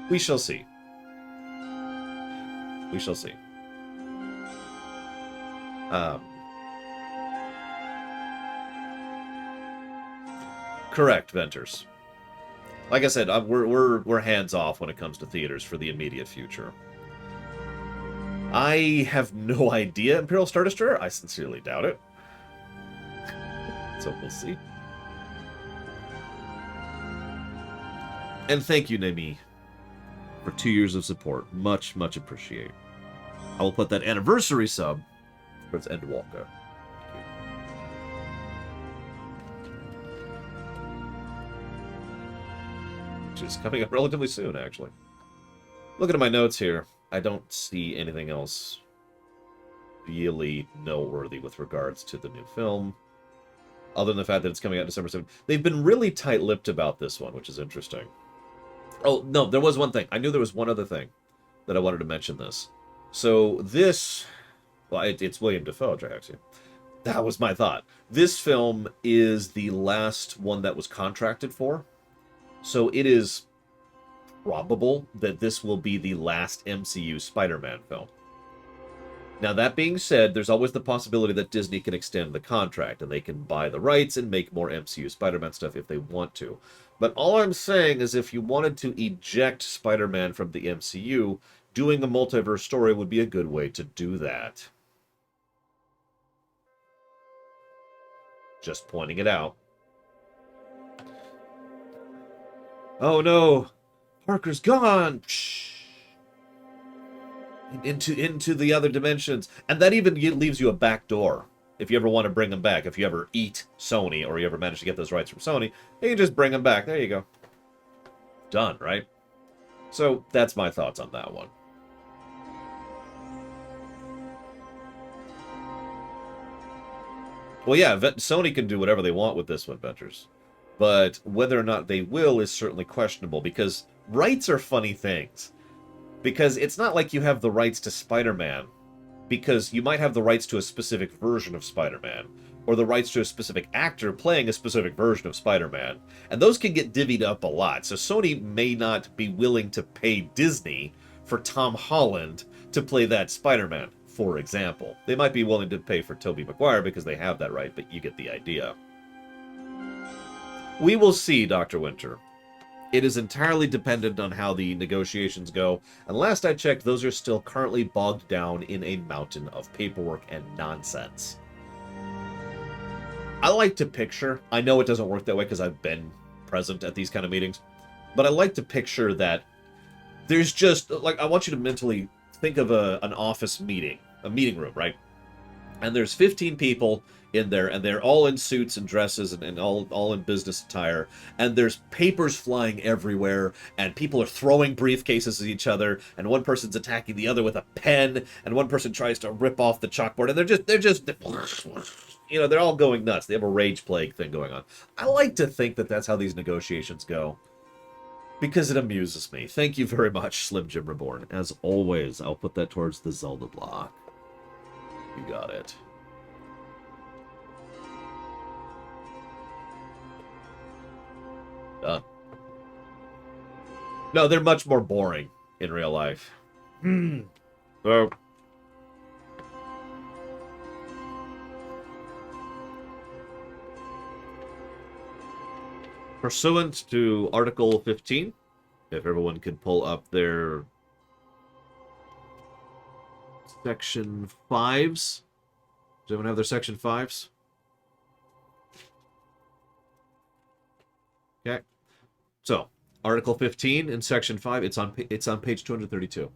we shall see. We shall see. Correct, Venters. Like I said, we're hands off when it comes to theaters for the immediate future. I have no idea, Imperial Star Destroyer. I sincerely doubt it. So we'll see. And thank you, Nemi, for 2 years of support. Much, much appreciate. I will put that anniversary sub towards Endwalker. Which is coming up relatively soon, actually. Looking at my notes here, I don't see anything else really noteworthy with regards to the new film, other than the fact that it's coming out December 7th. They've been really tight-lipped about this one, which is interesting. Oh, no, there was one thing. I knew there was one other thing that I wanted to mention this. So this... Well, it's William Dafoe, actually. That was my thought. This film is the last one that was contracted for. So it is probable that this will be the last MCU Spider-Man film. Now, that being said, there's always the possibility that Disney can extend the contract, and they can buy the rights and make more MCU Spider-Man stuff if they want to. But all I'm saying is if you wanted to eject Spider-Man from the MCU, doing a multiverse story would be a good way to do that. Just pointing it out. Oh no! Parker's gone! Shh. Into the other dimensions. And that even leaves you a back door. If you ever want to bring them back. If you ever eat Sony, or you ever manage to get those rights from Sony, you can just bring them back. There you go. Done, right? So, that's my thoughts on that one. Well, yeah, Sony can do whatever they want with this one, Ventures. But whether or not they will is certainly questionable, because rights are funny things. Because it's not like you have the rights to Spider-Man, because you might have the rights to a specific version of Spider-Man, or the rights to a specific actor playing a specific version of Spider-Man. And those can get divvied up a lot. So Sony may not be willing to pay Disney for Tom Holland to play that Spider-Man, for example. They might be willing to pay for Tobey Maguire because they have that right, but you get the idea. We will see, Dr. Winter. It is entirely dependent on how the negotiations go, and last I checked, those are still currently bogged down in a mountain of paperwork and nonsense. I like to picture, I know it doesn't work that way because I've been present at these kind of meetings, but I like to picture that there's just, like, I want you to mentally think of an office meeting, a meeting room, right? And there's 15 people in there, and they're all in suits and dresses and all in business attire, and there's papers flying everywhere, and people are throwing briefcases at each other, and one person's attacking the other with a pen, and one person tries to rip off the chalkboard, and they're just you know, they're all going nuts. They have a rage plague thing going on. I like to think that that's how these negotiations go, because it amuses me. Thank you very much, Slim Jim Reborn. As always, I'll put that towards the Zelda block. You got it. Done. No, they're much more boring in real life. So, pursuant to Article 15, if everyone could pull up their Section 5s. Does anyone have their Section 5s? Okay. So, Article 15 in Section 5, it's on page 232.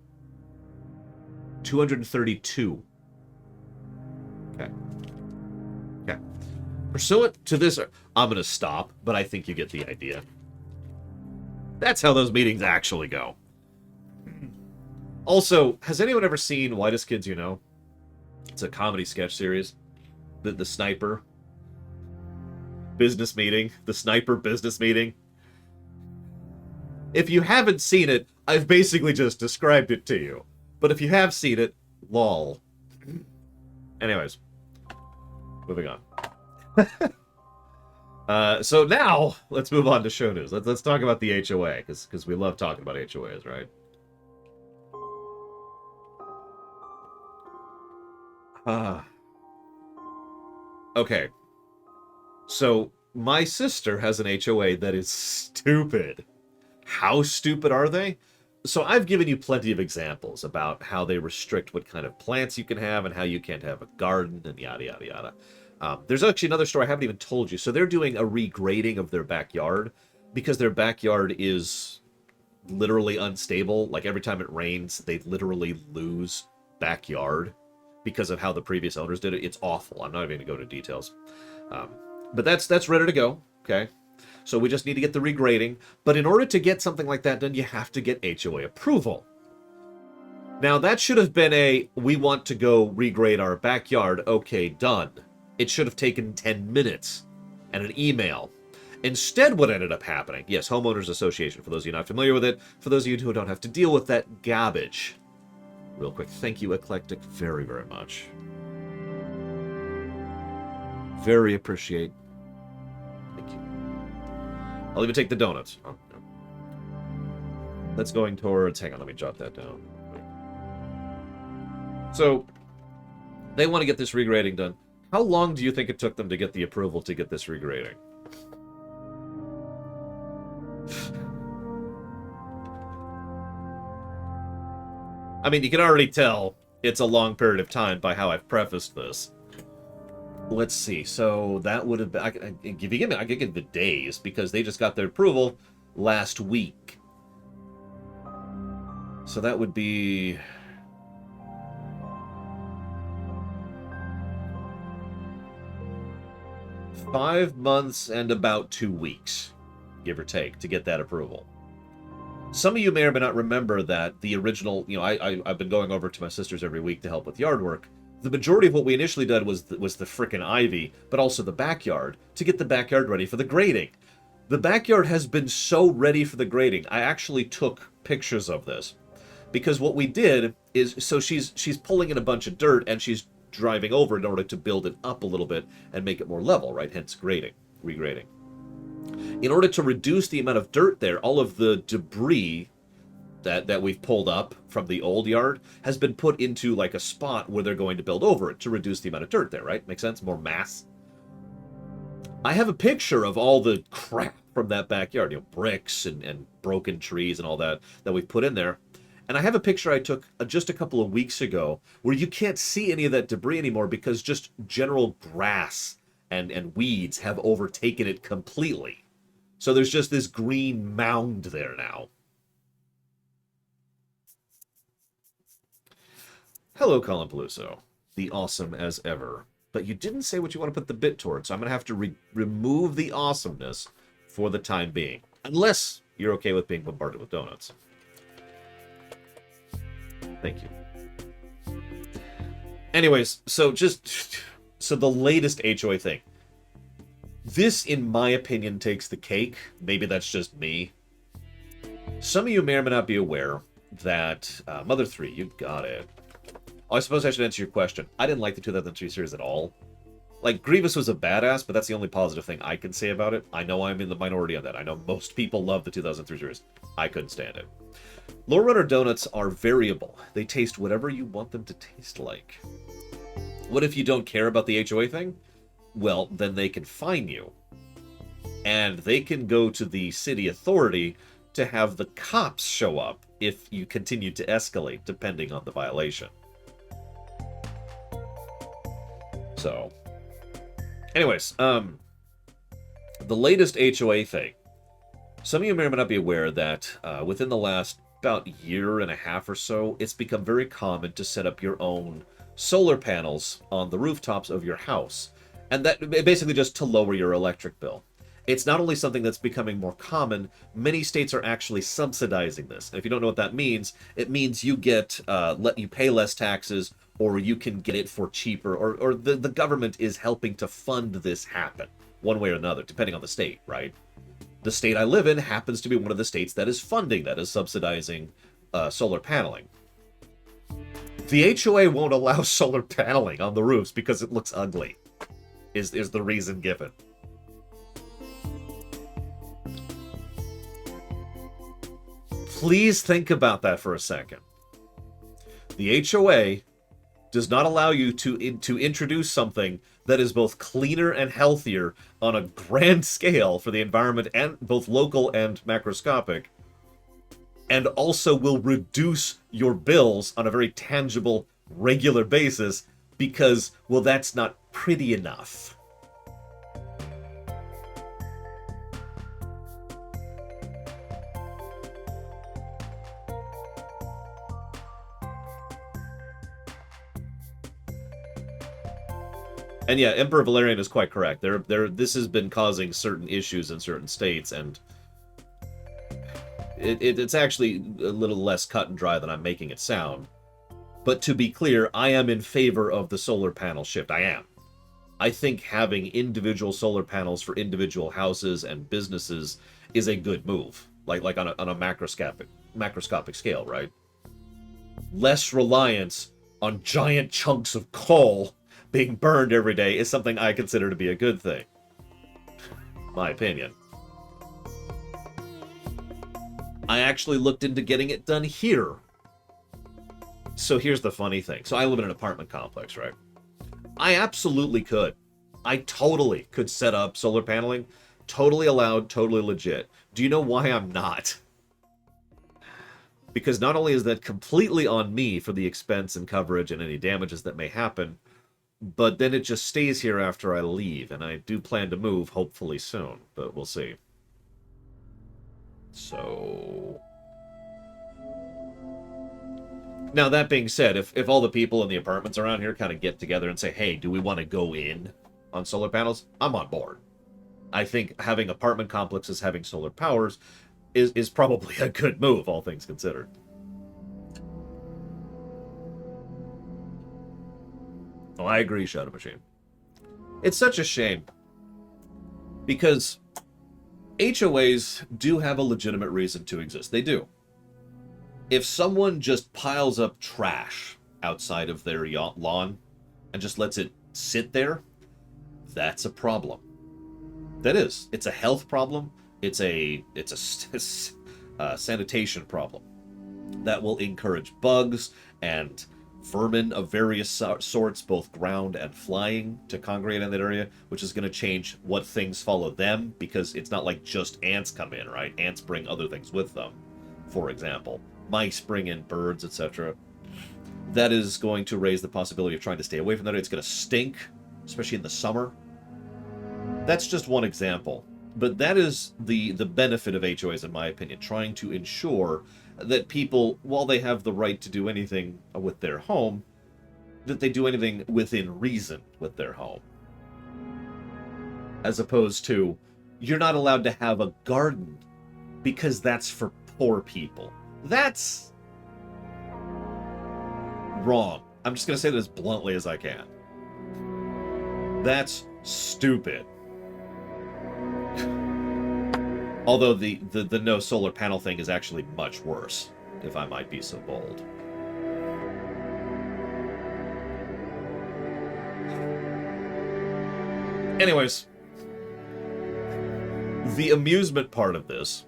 232. Okay. Okay. Pursuant to this, I'm going to stop, but I think you get the idea. That's how those meetings actually go. Also, has anyone ever seen Whitest Kids You Know? It's a comedy sketch series. The Sniper business meeting. The Sniper business meeting. If you haven't seen it, I've basically just described it to you. But if you have seen it, lol. Anyways. Moving on. So now, let's move on to show news. Let's talk about the HOA, because we love talking about HOAs, right? Okay. So, my sister has an HOA that is stupid. How stupid are they? So I've given you plenty of examples about how they restrict what kind of plants you can have and how you can't have a garden and yada, yada, yada. There's actually another story I haven't even told you. So they're doing a regrading of their backyard because their backyard is literally unstable. Like every time it rains, they literally lose backyard because of how the previous owners did it. It's awful. I'm not even going to go into details. But that's ready to go. Okay. So we just need to get the regrading. But in order to get something like that done, you have to get HOA approval. Now, that should have been we want to go regrade our backyard. Okay, done. It should have taken 10 minutes and an email. Instead, what ended up happening, yes, Homeowners Association, for those of you not familiar with it, for those of you who don't have to deal with that garbage. Real quick, thank you, Eclectic, very, very much. Very appreciate. Thank you. I'll even take the donuts. Oh, no. That's going towards... Hang on, let me jot that down. So, they want to get this regrading done. How long do you think it took them to get the approval to get this regrading? I mean, you can already tell it's a long period of time by how I've prefaced this. Let's see. So that would have been... I could give the days because they just got their approval last week. So that would be... $5 months and about 2 weeks, give or take, to get that approval. Some of you may or may not remember that the original, I've been going over to my sister's every week to help with yard work. The majority of what we initially did was the frickin' ivy, but also the backyard, to get the backyard ready for the grading. The backyard has been so ready for the grading. I actually took pictures of this. Because what we did is, so she's pulling in a bunch of dirt, and she's driving over in order to build it up a little bit and make it more level, right? Hence regrading. In order to reduce the amount of dirt there, all of the debris that we've pulled up from the old yard has been put into like a spot where they're going to build over it to reduce the amount of dirt there, right? Makes sense? More mass. I have a picture of all the crap from that backyard, bricks and broken trees and all that we've put in there. And I have a picture I took just a couple of weeks ago where you can't see any of that debris anymore because just general grass and weeds have overtaken it completely. So there's just this green mound there now. Hello, Colin Peluso. The awesome as ever. But you didn't say what you want to put the bit towards, so I'm going to have to remove the awesomeness for the time being. Unless you're okay with being bombarded with donuts. Thank you. Anyways, so the latest HOA thing. This, in my opinion, takes the cake. Maybe that's just me. Some of you may or may not be aware that Mother 3, you got it. Oh, I suppose I should answer your question. I didn't like the 2003 series at all. Like, Grievous was a badass, but that's the only positive thing I can say about it. I know I'm in the minority on that. I know most people love the 2003 series. I couldn't stand it. Lore Runner donuts are variable. They taste whatever you want them to taste like. What if you don't care about the HOA thing? Well, then they can fine you. And they can go to the city authority to have the cops show up if you continue to escalate, depending on the violation. So, anyways, the latest HOA thing. Some of you may or may not be aware that within the last about year and a half or so, it's become very common to set up your own solar panels on the rooftops of your house. And that basically just to lower your electric bill. It's not only something that's becoming more common, many states are actually subsidizing this. And if you don't know what that means, it means you get you pay less taxes, or you can get it for cheaper, or the government is helping to fund this happen, one way or another, depending on the state, right? The state I live in happens to be one of the states that is funding, that is subsidizing solar paneling. The HOA won't allow solar paneling on the roofs because it looks ugly, is the reason given. Please think about that for a second. The HOA does not allow you to introduce something that is both cleaner and healthier on a grand scale for the environment, and both local and macroscopic, and also will reduce your bills on a very tangible, regular basis because, well, that's not pretty enough. And yeah, Emperor Valerian is quite correct. This has been causing certain issues in certain states, and it's actually a little less cut and dry than I'm making it sound. But to be clear, I am in favor of the solar panel shift. I am. I think having individual solar panels for individual houses and businesses is a good move. Like on a macroscopic scale, right? Less reliance on giant chunks of coal being burned every day is something I consider to be a good thing. My opinion. I actually looked into getting it done here. So here's the funny thing. So I live in an apartment complex, right? I absolutely could. I totally could set up solar paneling. Totally allowed, totally legit. Do you know why I'm not? Because not only is that completely on me for the expense and coverage and any damages that may happen, but then it just stays here after I leave, and I do plan to move, hopefully soon, but we'll see. So... Now, that being said, if all the people in the apartments around here kind of get together and say, hey, do we want to go in on solar panels? I'm on board. I think having apartment complexes having solar powers is probably a good move, all things considered. Oh, I agree, Shadow Machine. It's such a shame. Because HOAs do have a legitimate reason to exist. They do. If someone just piles up trash outside of their lawn, and just lets it sit there, that's a problem. That is. It's a health problem. It's a sanitation problem that will encourage bugs and vermin of various sorts, both ground and flying, to congregate in that area, which is going to change what things follow them, because it's not like just ants come in, right? Ants bring other things with them, for example. Mice bring in birds, etc. That is going to raise the possibility of trying to stay away from that. It's going to stink, especially in the summer. That's just one example. But that is the benefit of HOAs, in my opinion, trying to ensure that people, while they have the right to do anything with their home, that they do anything within reason with their home. As opposed to, you're not allowed to have a garden because that's for poor people. That's wrong. I'm just going to say that as bluntly as I can. That's stupid. Although the no solar panel thing is actually much worse, if I might be so bold. Anyways, the amusement part of this.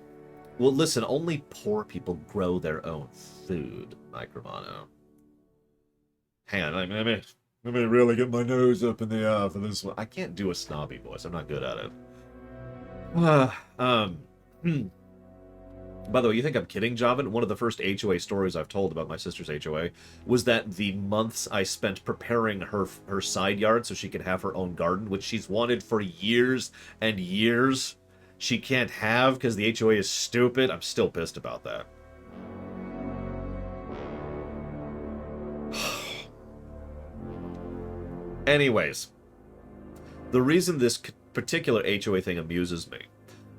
Well, listen, only poor people grow their own food, Micromano. Hang on, let me really get my nose up in the air for this one. I can't do a snobby voice. I'm not good at it. By the way, you think I'm kidding, Javin? One of the first HOA stories I've told about my sister's HOA was that the months I spent preparing her side yard so she could have her own garden, which she's wanted for years and years, she can't have because the HOA is stupid. I'm still pissed about that. Anyways, the reason this particular HOA thing amuses me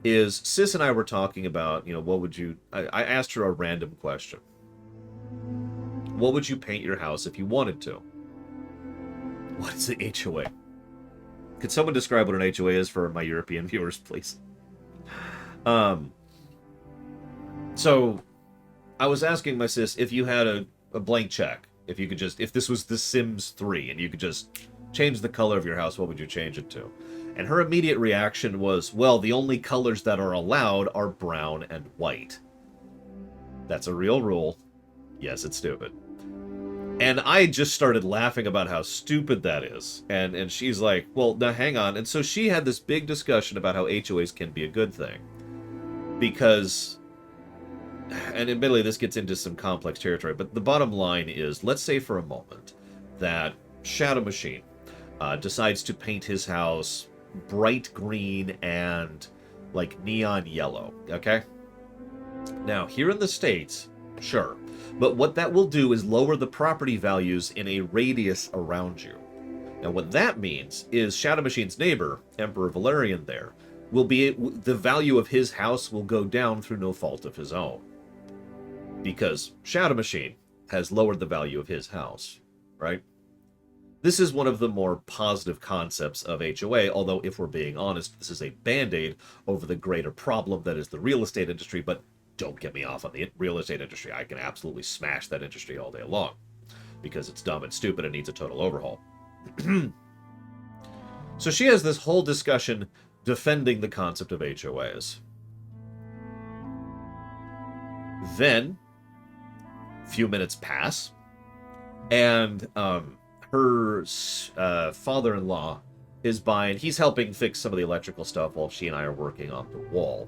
is Sis and I were talking about, what would you... I asked her a random question. What would you paint your house if you wanted to? What is the HOA? Could someone describe what an HOA is for my European viewers, please? So, I was asking my sis if you had a blank check, if you could just... If this was The Sims 3 and you could just change the color of your house, what would you change it to? And her immediate reaction was, well, the only colors that are allowed are brown and white. That's a real rule. Yes, it's stupid. And I just started laughing about how stupid that is. And she's like, well, now hang on. And so she had this big discussion about how HOAs can be a good thing. Because, and admittedly this gets into some complex territory, but the bottom line is, let's say for a moment that Shadow Machine decides to paint his house bright green and like neon yellow, okay? Now, here in the States, sure, but what that will do is lower the property values in a radius around you. Now, what that means is Shadow Machine's neighbor, Emperor Valerian there, will be, the value of his house will go down through no fault of his own. Because Shadow Machine has lowered the value of his house, right? This is one of the more positive concepts of HOA, although if we're being honest, this is a band-aid over the greater problem that is the real estate industry, but don't get me off on the real estate industry. I can absolutely smash that industry all day long, because it's dumb and stupid and needs a total overhaul. So she has this whole discussion defending the concept of HOAs. Then, a few minutes pass, and, her father-in-law is by, and he's helping fix some of the electrical stuff while she and I are working on the wall.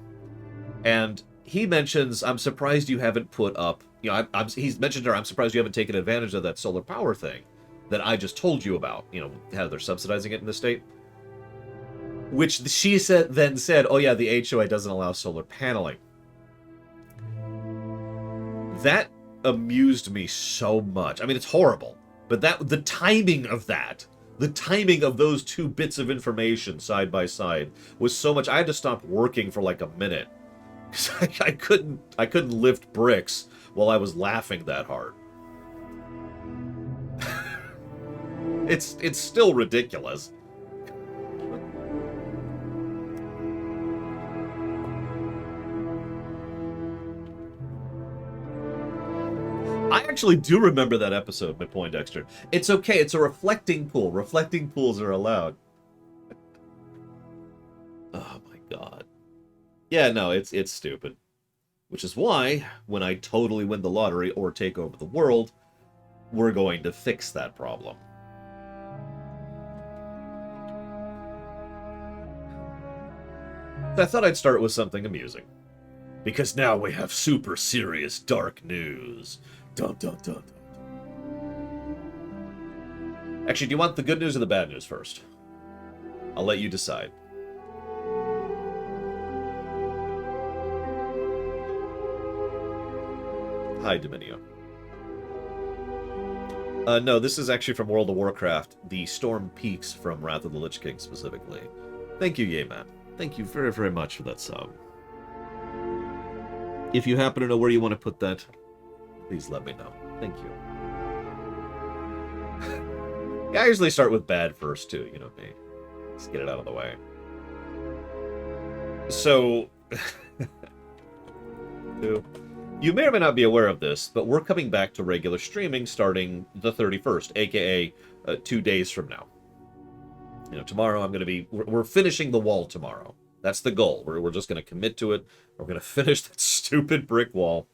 And he mentions, I'm surprised you haven't put up, he's mentioned to her, I'm surprised you haven't taken advantage of that solar power thing that I just told you about, how they're subsidizing it in the state. Which she then said, oh yeah, the HOA doesn't allow solar paneling. That amused me so much. I mean, it's horrible. But the timing of that, the timing of those two bits of information side by side was so much. I had to stop working for like a minute because I couldn't lift bricks while I was laughing that hard. It's still ridiculous. actually do remember that episode, my Poindexter. It's okay. It's a reflecting pool. Reflecting pools are allowed. Oh my god. Yeah, no, it's stupid. Which is why, when I totally win the lottery or take over the world, we're going to fix that problem. I thought I'd start with something amusing. Because now we have super serious dark news. Dun dun dun dun. Actually, do you want the good news or the bad news first? I'll let you decide. Hi, Dominio. No, this is actually from World of Warcraft. The Storm Peaks from Wrath of the Lich King, specifically. Thank you, Yeman. Thank you very, very much for that sub. If you happen to know where you want to put that, please let me know. Thank you. Yeah, I usually start with bad first, too. You know me. Let's get it out of the way. So... You may or may not be aware of this, but we're coming back to regular streaming starting the 31st, aka 2 days from now. You know, tomorrow I'm going to be... We're finishing the wall tomorrow. That's the goal. We're just going to commit to it. We're going to finish that stupid brick wall.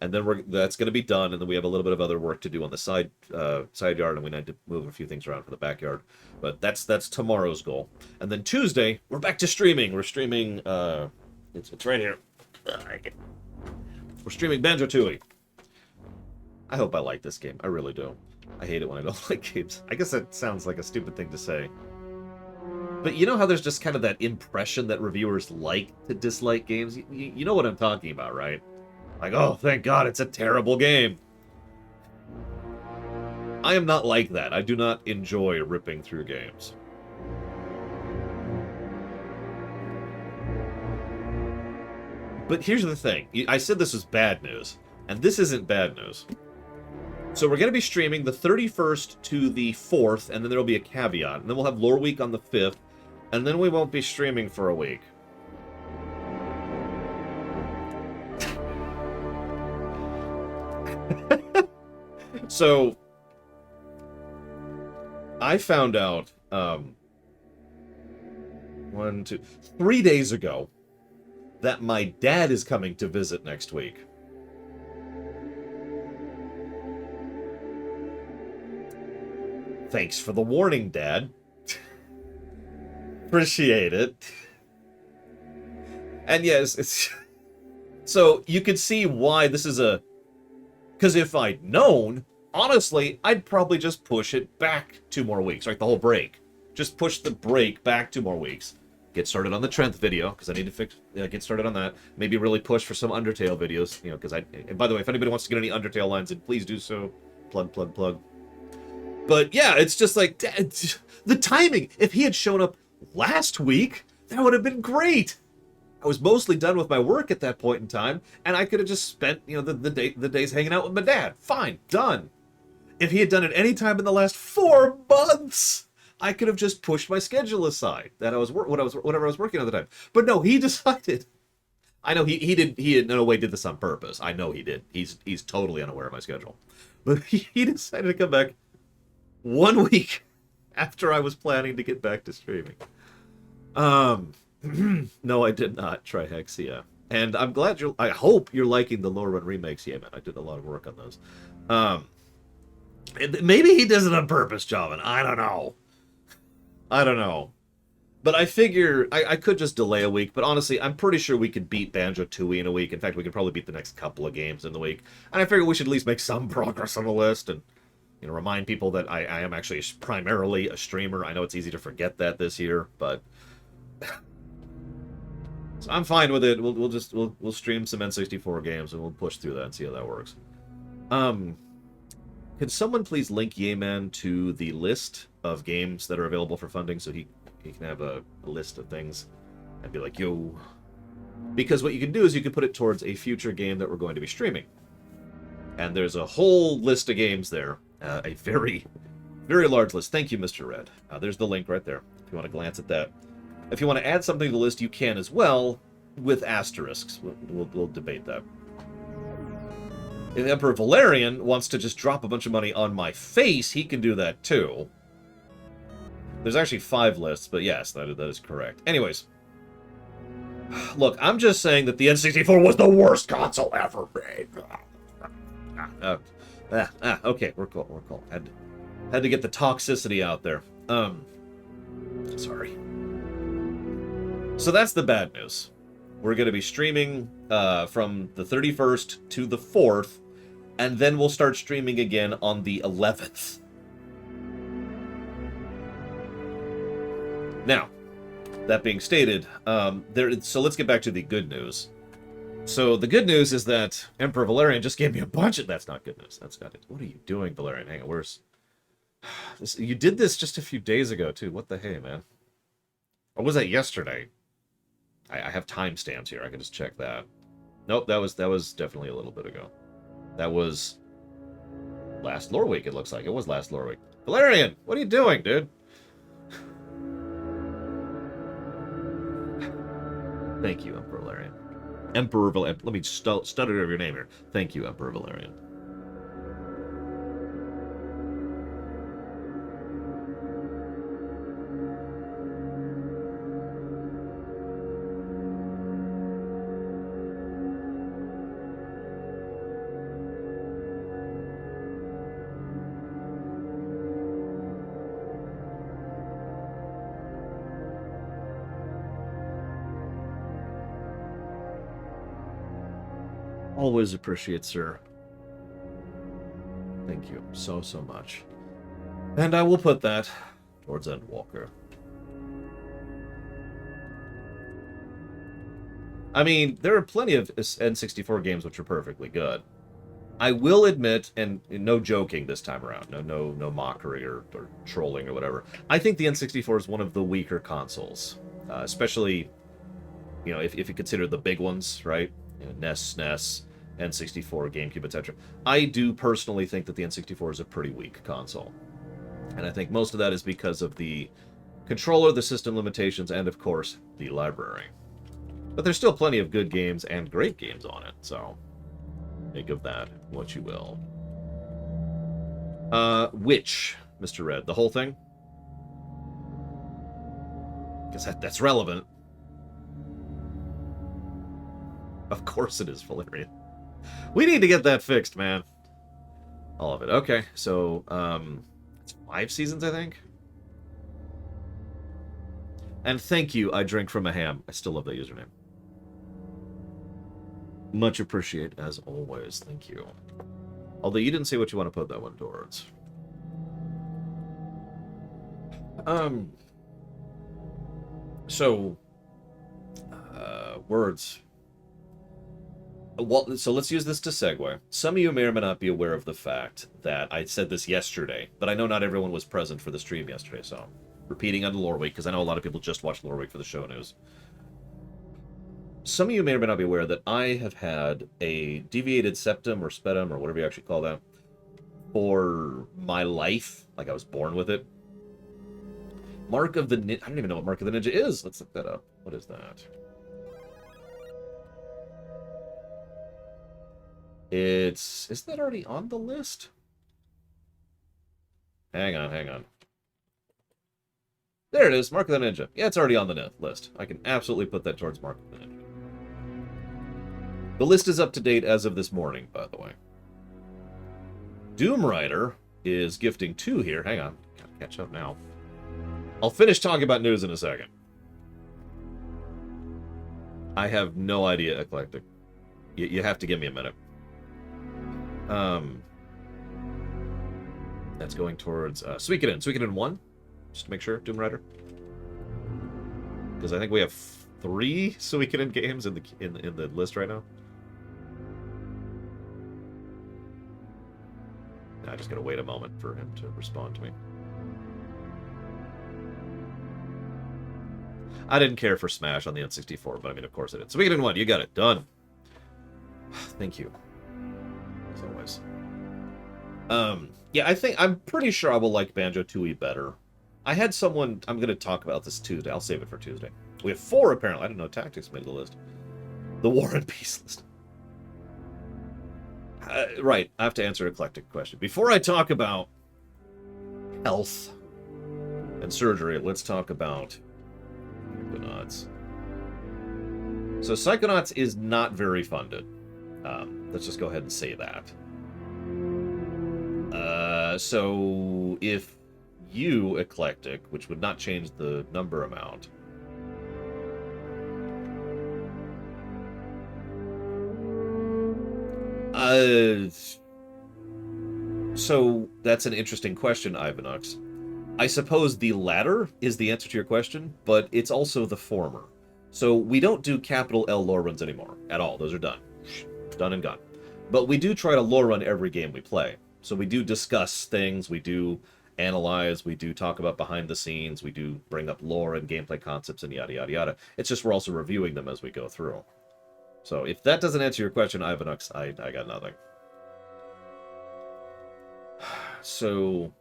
And then that's going to be done, and then we have a little bit of other work to do on the side yard, and we need to move a few things around for the backyard. But that's tomorrow's goal. And then Tuesday, we're back to streaming. We're streaming... It's right here. We're streaming Banjo-Tooie. I hope I like this game. I really do. I hate it when I don't like games. I guess that sounds like a stupid thing to say. But you know how there's just kind of that impression that reviewers like to dislike games? You know what I'm talking about, right? Like, oh, thank God, it's a terrible game. I am not like that. I do not enjoy ripping through games. But here's the thing. I said this was bad news, and this isn't bad news. So we're going to be streaming the 31st to the 4th, and then there'll be a caveat. And then we'll have Loreweek on the 5th, and then we won't be streaming for a week. So, I found out 3 days ago that my dad is coming to visit next week. Thanks for the warning, Dad. Appreciate it. And yes, it's... So, you can see why this is a... Because if I'd known, honestly, I'd probably just push it back 2 more weeks. Like the whole break. Just push the break back 2 more weeks. Get started on the Trenth video, because I need to get started on that. Maybe really push for some Undertale videos, you know, because and by the way, if anybody wants to get any Undertale lines in, please do so. Plug, plug, plug. But yeah, it's just like, the timing. If he had shown up last week, that would have been great. I was mostly done with my work at that point in time, and I could have just spent, you know, the days hanging out with my dad. Fine, done. If he had done it any time in the last 4 months, I could have just pushed my schedule aside. That whatever I was working on at the time. But no, he decided. I know he in no way did this on purpose. I know he did. He's totally unaware of my schedule. But he decided to come back 1 week after I was planning to get back to streaming. No, I did not, Trihexia. And I'm glad I hope you're liking the Lore Run remakes. Yeah, man, I did a lot of work on those. Maybe he does it on purpose, Jovan. I don't know. But I figure I could just delay a week, but honestly, I'm pretty sure we could beat Banjo-Tooie in a week. In fact, we could probably beat the next couple of games in the week. And I figure we should at least make some progress on the list and, you know, remind people that I am actually primarily a streamer. I know it's easy to forget that this year, but so I'm fine with it. We'll stream some N64 games and we'll push through that and see how that works. Can someone please link Yeman to the list of games that are available for funding so he can have a list of things and be like, yo. Because what you can do is you can put it towards a future game that we're going to be streaming. And there's a whole list of games there. A very, very large list. Thank you, Mr. Red. There's the link right there, if you want to glance at that. If you want to add something to the list, you can as well, with asterisks. We'll debate that. If Emperor Valerian wants to just drop a bunch of money on my face, he can do that too. There's actually 5 lists, but yes, that is correct. Anyways. Look, I'm just saying that the N64 was the worst console ever made. Okay, we're cool. Had to get the toxicity out there. Sorry. So that's the bad news. We're going to be streaming from the 31st to the 4th, and then we'll start streaming again on the 11th. Now, that being stated, so let's get back to the good news. So the good news is that Emperor Valerian just gave me a bunch of... That's not good news. That's not it. What are you doing, Valerian? Hang on, where's... You did this just a few days ago, too. What the hey, man? Or was that yesterday? I have timestamps here. I can just check that. Nope, that was definitely a little bit ago. That was last Loreweek, it looks like. It was last Loreweek. Valerian, what are you doing, dude? Thank you, Emperor Valerian. Emperor Valerian. Let me stutter over your name here. Thank you, Emperor Valerian. Always appreciate, sir. Thank you so much. And I will put that towards Endwalker. I mean, there are plenty of N64 games which are perfectly good. I will admit, and no joking this time around, no mockery or trolling or whatever. I think the N64 is one of the weaker consoles, especially, you know, if you consider the big ones, right? You know, NES, SNES, N64, GameCube, etc. I do personally think that the N64 is a pretty weak console. And I think most of that is because of the controller, the system limitations, and of course, the library. But there's still plenty of good games and great games on it, so make of that what you will. Which, Mr. Red? The whole thing? Because that's relevant. Of course it is, Valerian. We need to get that fixed, man. All of it. Okay, so, it's 5 seasons, I think? And thank you, I drink from a ham. I still love that username. Much appreciate, as always. Thank you. Although you didn't say what you want to put that one towards. So, words. Well, so let's use this to segue. Some of you may or may not be aware of the fact that I said this yesterday, but I know not everyone was present for the stream yesterday, so I'm repeating on the Loreweek, because I know a lot of people just watched Loreweek for the show news. Some of you may or may not be aware that I have had a deviated septum or sputum or whatever you actually call that for my life. Like I was born with it. Mark of the Ninja. I don't even know what Mark of the Ninja is. Let's look that up. What is that? Isn't that already on the list? Hang on. There it is, Mark of the Ninja. Yeah, it's already on the list. I can absolutely put that towards Mark of the Ninja. The list is up to date as of this morning, by the way. Doom Rider is gifting 2 here. Hang on. Gotta catch up now. I'll finish talking about news in a second. I have no idea, Eclectic. You have to give me a minute. That's going towards Suikoden 1, just to make sure, Doom Rider. Because I think we have 3 Suikoden games in the list right now. I just gotta wait a moment for him to respond to me. I didn't care for Smash on the N64, but I mean, of course I did. Suikoden 1, you got it. Done. Thank you. As always. Yeah, I'm pretty sure I will like Banjo-Tooie better. I had someone, I'm going to talk about this Tuesday. I'll save it for Tuesday. We have 4, apparently. I didn't know Tactics made the list. The War and Peace list. Right, I have to answer an eclectic question. Before I talk about health and surgery, let's talk about Psychonauts. So Psychonauts is not very funded. Let's just go ahead and say that. So if you, eclectic, which would not change the number amount, so that's an interesting question, Ivanux. I suppose the latter is the answer to your question, but it's also the former. So we don't do capital L lore runs anymore at all. Those are done. Done and gone. But we do try to lore run every game we play. So we do discuss things, we do analyze, we do talk about behind the scenes, we do bring up lore and gameplay concepts and yada yada yada. It's just we're also reviewing them as we go through. So if that doesn't answer your question, Ivanux, I got nothing. So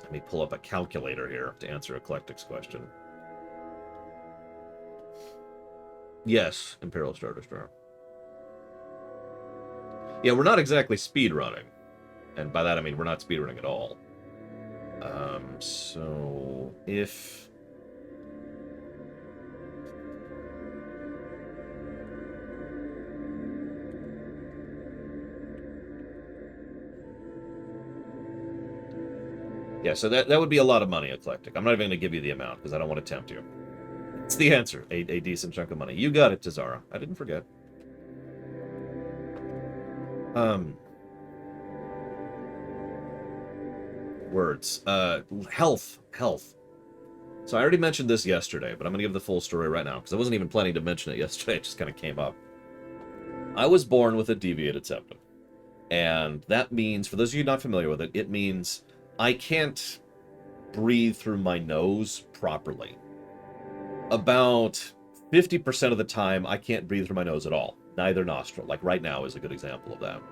let me pull up a calculator here to answer Eclectic's question. Yes, Imperial Star Destroyer. Yeah, we're not exactly speedrunning. And by that I mean we're not speedrunning at all. So if... Yeah, so that would be a lot of money, Eclectic. I'm not even going to give you the amount, because I don't want to tempt you. It's the answer. A decent chunk of money. You got it, Tazara. I didn't forget. Words. Health. So I already mentioned this yesterday, but I'm going to give the full story right now, because I wasn't even planning to mention it yesterday. It just kind of came up. I was born with a deviated septum. And that means, for those of you not familiar with it, it means I can't breathe through my nose properly. About 50% of the time, I can't breathe through my nose at all. Neither nostril. Like right now is a good example of that.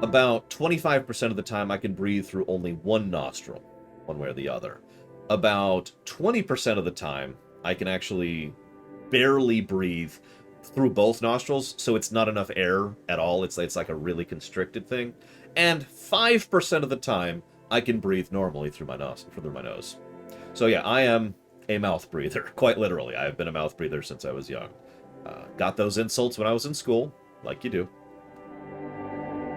About 25% of the time, I can breathe through only one nostril, one way or the other. About 20% of the time, I can actually barely breathe through both nostrils, so it's not enough air at all. It's like a really constricted thing. And 5% of the time, I can breathe normally through my nose. So yeah, I am a mouth breather, quite literally. I have been a mouth breather since I was young. Got those insults when I was in school, like you do.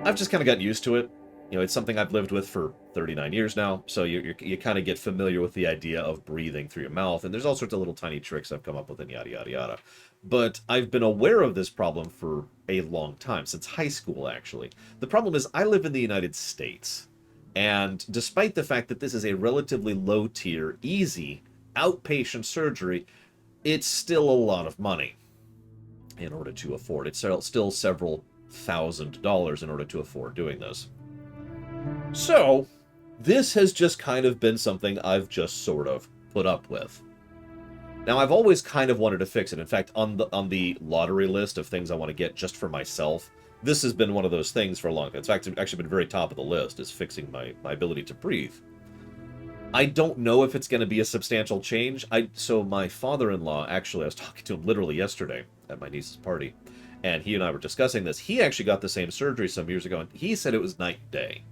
I've just kind of gotten used to it. You know, it's something I've lived with for 39 years now, so you kind of get familiar with the idea of breathing through your mouth, and there's all sorts of little tiny tricks I've come up with and yada yada yada. But I've been aware of this problem for a long time, since high school actually. The problem is I live in the United States. And despite the fact that this is a relatively low-tier, easy, outpatient surgery, it's still a lot of money in order to afford. It's still several $1,000s in order to afford doing this. So, this has just kind of been something I've just sort of put up with. Now, I've always kind of wanted to fix it. In fact, on the lottery list of things I want to get just for myself, this has been one of those things for a long time. In fact, it's actually been very top of the list, is fixing my ability to breathe. I don't know if it's going to be a substantial change. So my father-in-law, actually, I was talking to him literally yesterday at my niece's party, and he and I were discussing this. He actually got the same surgery some years ago, and he said it was night and day.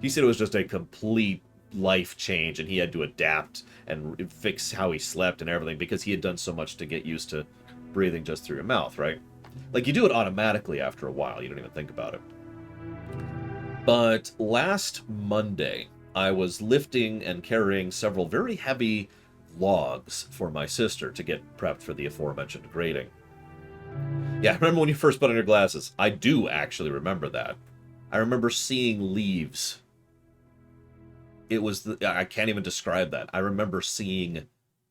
He said it was just a complete life change, and he had to adapt and fix how he slept and everything, because he had done so much to get used to breathing just through your mouth, right? Like, you do it automatically after a while. You don't even think about it. But last Monday, I was lifting and carrying several very heavy logs for my sister to get prepped for the aforementioned grading. Yeah, remember when you first put on your glasses? I do actually remember that. I remember seeing leaves. I can't even describe that. I remember seeing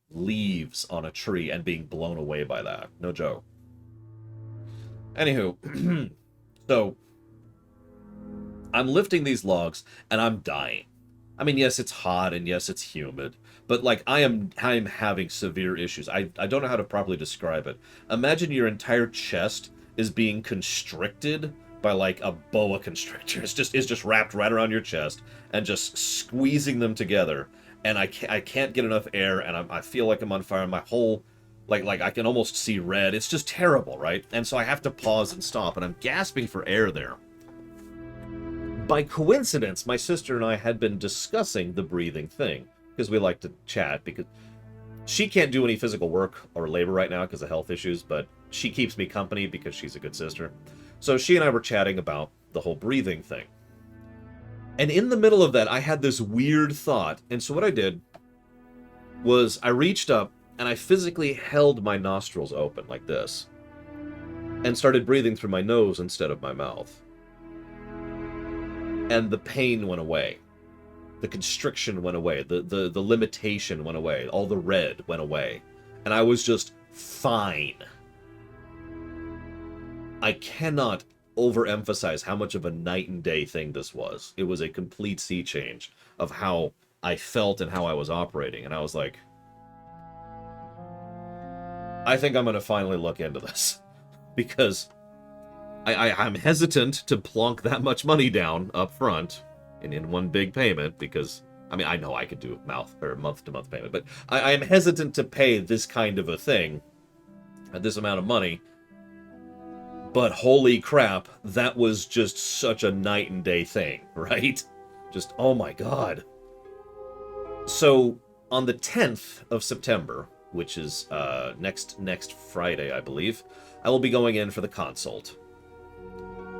leaves on a tree and being blown away by that. No joke. Anywho, so I'm lifting these logs and I'm dying. I mean, yes, it's hot and yes, it's humid, but like I'm having severe issues. I don't know how to properly describe it. Imagine your entire chest is being constricted by like a boa constrictor. It's just wrapped right around your chest and just squeezing them together. And I can't get enough air, and I feel like I'm on fire. My whole Like I can almost see red. It's just terrible, right? And so I have to pause and stop, and I'm gasping for air there. By coincidence, my sister and I had been discussing the breathing thing, because we like to chat, because she can't do any physical work or labor right now because of health issues, but she keeps me company because she's a good sister. So she and I were chatting about the whole breathing thing. And in the middle of that, I had this weird thought. And so what I did was I reached up and I physically held my nostrils open like this and started breathing through my nose instead of my mouth. And the pain went away. The constriction went away. The limitation went away. All the red went away. And I was just fine. I cannot overemphasize how much of a night and day thing this was. It was a complete sea change of how I felt and how I was operating. And I was like, I think I'm going to finally look into this. Because I'm hesitant to plonk that much money down up front and in one big payment, because, I mean, I know I could do month-to-month payment, but I am hesitant to pay this kind of a thing at this amount of money. But holy crap, that was just such a night and day thing, right? Just, oh my god. So, on the 10th of September, which is next Friday, I believe, I will be going in for the consult.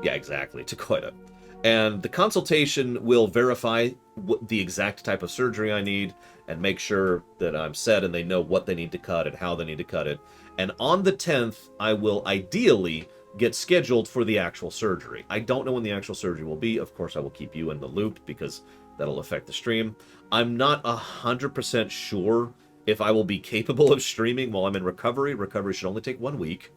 Yeah, exactly, to Koida. And the consultation will verify the exact type of surgery I need and make sure that I'm set and they know what they need to cut and how they need to cut it. And on the 10th, I will ideally get scheduled for the actual surgery. I don't know when the actual surgery will be. Of course, I will keep you in the loop because that'll affect the stream. I'm not 100% sure if I will be capable of streaming while I'm in recovery. Recovery should only take 1 week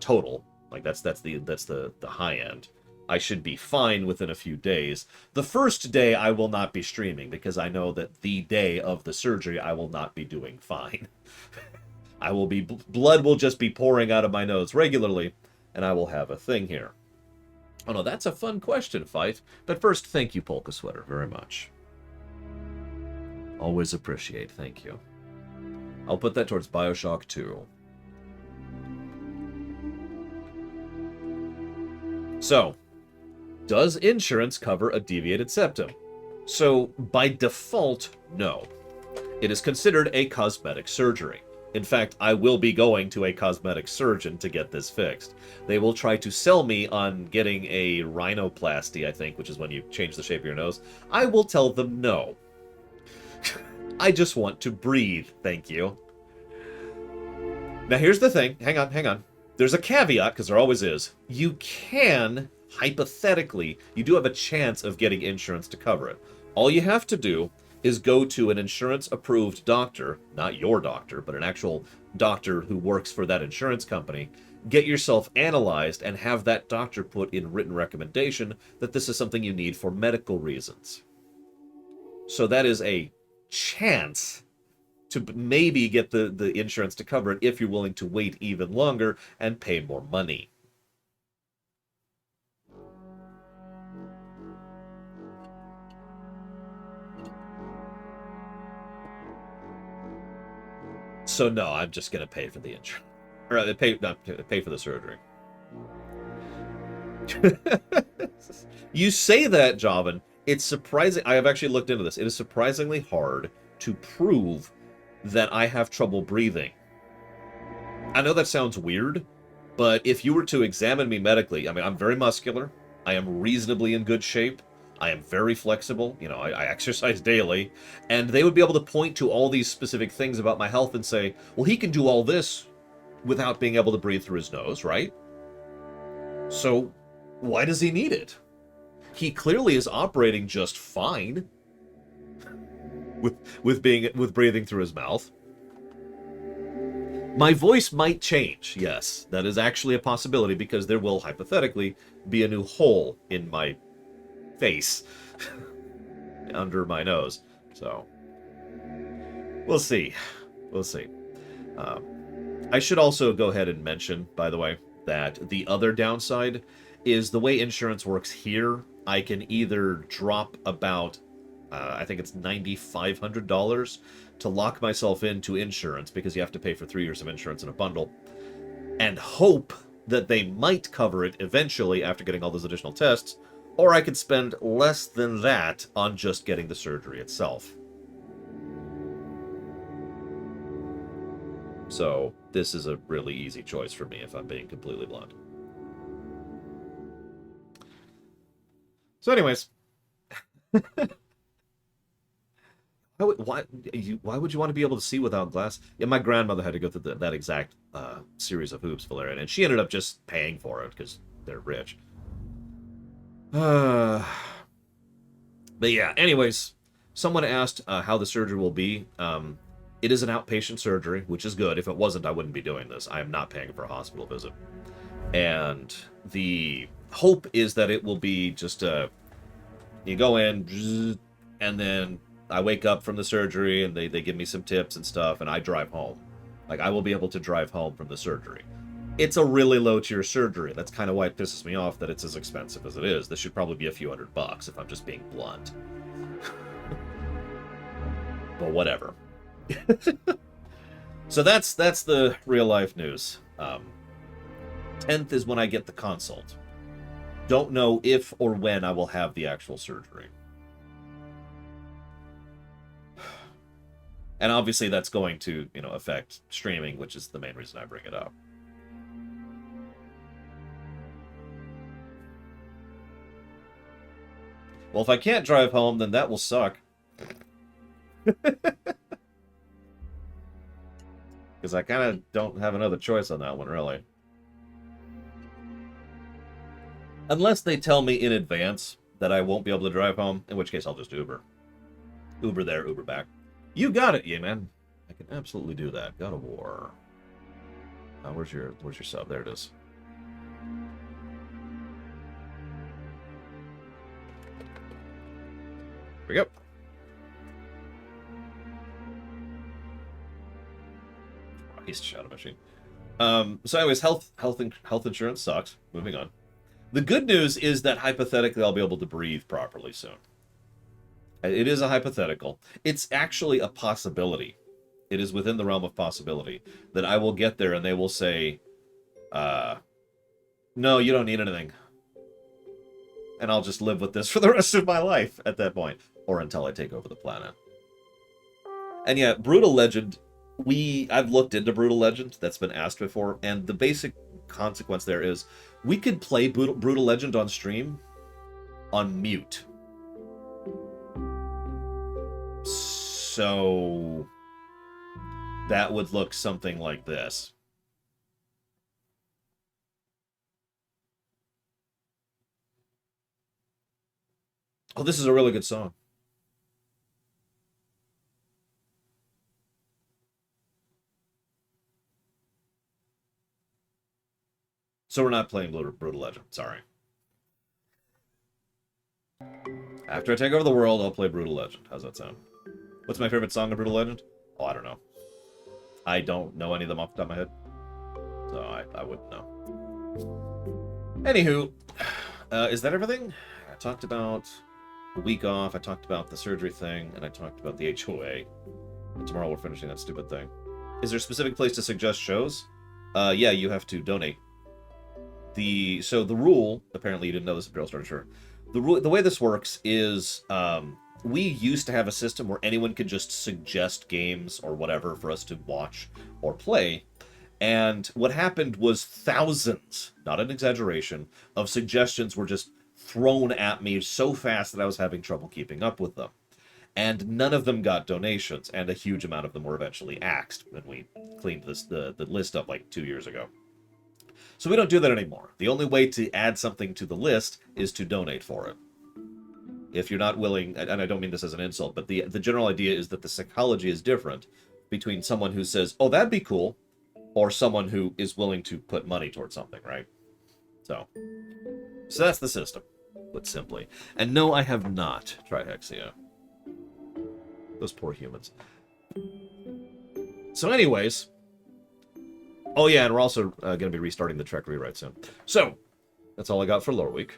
total. Like that's the high end. I should be fine within a few days. The first day I will not be streaming because I know that the day of the surgery I will not be doing fine. Blood will just be pouring out of my nose regularly, and I will have a thing here. Oh no, that's a fun question, Fife. But first, thank you, Polka Sweater, very much. Always appreciate, thank you. I'll put that towards BioShock 2. So, does insurance cover a deviated septum? So, by default, no. It is considered a cosmetic surgery. In fact, I will be going to a cosmetic surgeon to get this fixed. They will try to sell me on getting a rhinoplasty, I think, which is when you change the shape of your nose. I will tell them no. I just want to breathe, thank you. Now here's the thing. Hang on. There's a caveat, because there always is. You can, hypothetically, you do have a chance of getting insurance to cover it. All you have to do is go to an insurance-approved doctor, not your doctor, but an actual doctor who works for that insurance company, get yourself analyzed, and have that doctor put in written recommendation that this is something you need for medical reasons. So that is a chance to maybe get the insurance to cover it if you're willing to wait even longer and pay more money. So no, I'm just going to pay for the insurance. Or pay for the surgery. You say that, Javan. It's surprising. I have actually looked into this. It is surprisingly hard to prove that I have trouble breathing. I know that sounds weird, but if you were to examine me medically, I mean, I'm very muscular. I am reasonably in good shape. I am very flexible. You know, I exercise daily. And they would be able to point to all these specific things about my health and say, well, he can do all this without being able to breathe through his nose, right? So why does he need it? He clearly is operating just fine with breathing through his mouth. My voice might change, yes. That is actually a possibility because there will, hypothetically, be a new hole in my face under my nose. So, we'll see. We'll see. I should also go ahead and mention, by the way, that the other downside is the way insurance works here. I can either drop about I think it's $9,500 to lock myself into insurance, because you have to pay for 3 years of insurance in a bundle, and hope that they might cover it eventually after getting all those additional tests, or I could spend less than that on just getting the surgery itself. So this is a really easy choice for me, if I'm being completely blunt. So anyways, why would you want to be able to see without glass? Yeah, my grandmother had to go through that exact series of hoops, Valerian, and she ended up just paying for it because they're rich. But yeah, anyways, someone asked how the surgery will be. It is an outpatient surgery, which is good. If it wasn't, I wouldn't be doing this. I am not paying for a hospital visit. And the hope is that it will be just you go in, and then I wake up from the surgery, and they give me some tips and stuff, and I drive home. Like, I will be able to drive home from the surgery. It's a really low-tier surgery. That's kind of why it pisses me off that it's as expensive as it is. This should probably be a few $100 if I'm just being blunt. But whatever. So that's the real-life news. 10th is when I get the consult. Don't know if or when I will have the actual surgery. And obviously that's going to, affect streaming, which is the main reason I bring it up. Well, if I can't drive home, then that will suck. Because I kind of don't have another choice on that one, really. Unless they tell me in advance that I won't be able to drive home, in which case I'll just Uber. Uber there, Uber back. You got it, yeah, man. I can absolutely do that. God of War. Where's your sub? There it is. Here we go. He's a shadow machine. So anyways, health insurance sucks. Moving on. The good news is that hypothetically I'll be able to breathe properly soon. It is a hypothetical. It's actually a possibility. It is within the realm of possibility that I will get there and they will say, no, you don't need anything. And I'll just live with this for the rest of my life at that point. Or until I take over the planet. And yeah, Brutal Legend, I've looked into Brutal Legend. That's been asked before. And the basic consequence there is we could play Brutal Legend on stream on mute. So that would look something like this. Oh, this is a really good song. So we're not playing Brutal Legend, sorry. After I take over the world, I'll play Brutal Legend. How's that sound? What's my favorite song of Brutal Legend? Oh, I don't know. I don't know any of them off the top of my head. So I wouldn't know. Anywho, is that everything? I talked about the week off, I talked about the surgery thing, and I talked about the HOA. And tomorrow we're finishing that stupid thing. Is there a specific place to suggest shows? Yeah, you have to donate. So the rule, apparently you didn't know this at Barrel Starter Sure. The way this works is we used to have a system where anyone could just suggest games or whatever for us to watch or play. And what happened was thousands, not an exaggeration, of suggestions were just thrown at me so fast that I was having trouble keeping up with them. And none of them got donations, and a huge amount of them were eventually axed when we cleaned the list up like 2 years ago. So we don't do that anymore. The only way to add something to the list is to donate for it. If you're not willing, and I don't mean this as an insult, but the general idea is that the psychology is different between someone who says, oh, that'd be cool, or someone who is willing to put money towards something, right? So that's the system, put simply. And no, I have not tried Hexia. Those poor humans. So anyways... Oh yeah, and we're also going to be restarting the Trek rewrite soon. So, that's all I got for Loreweek.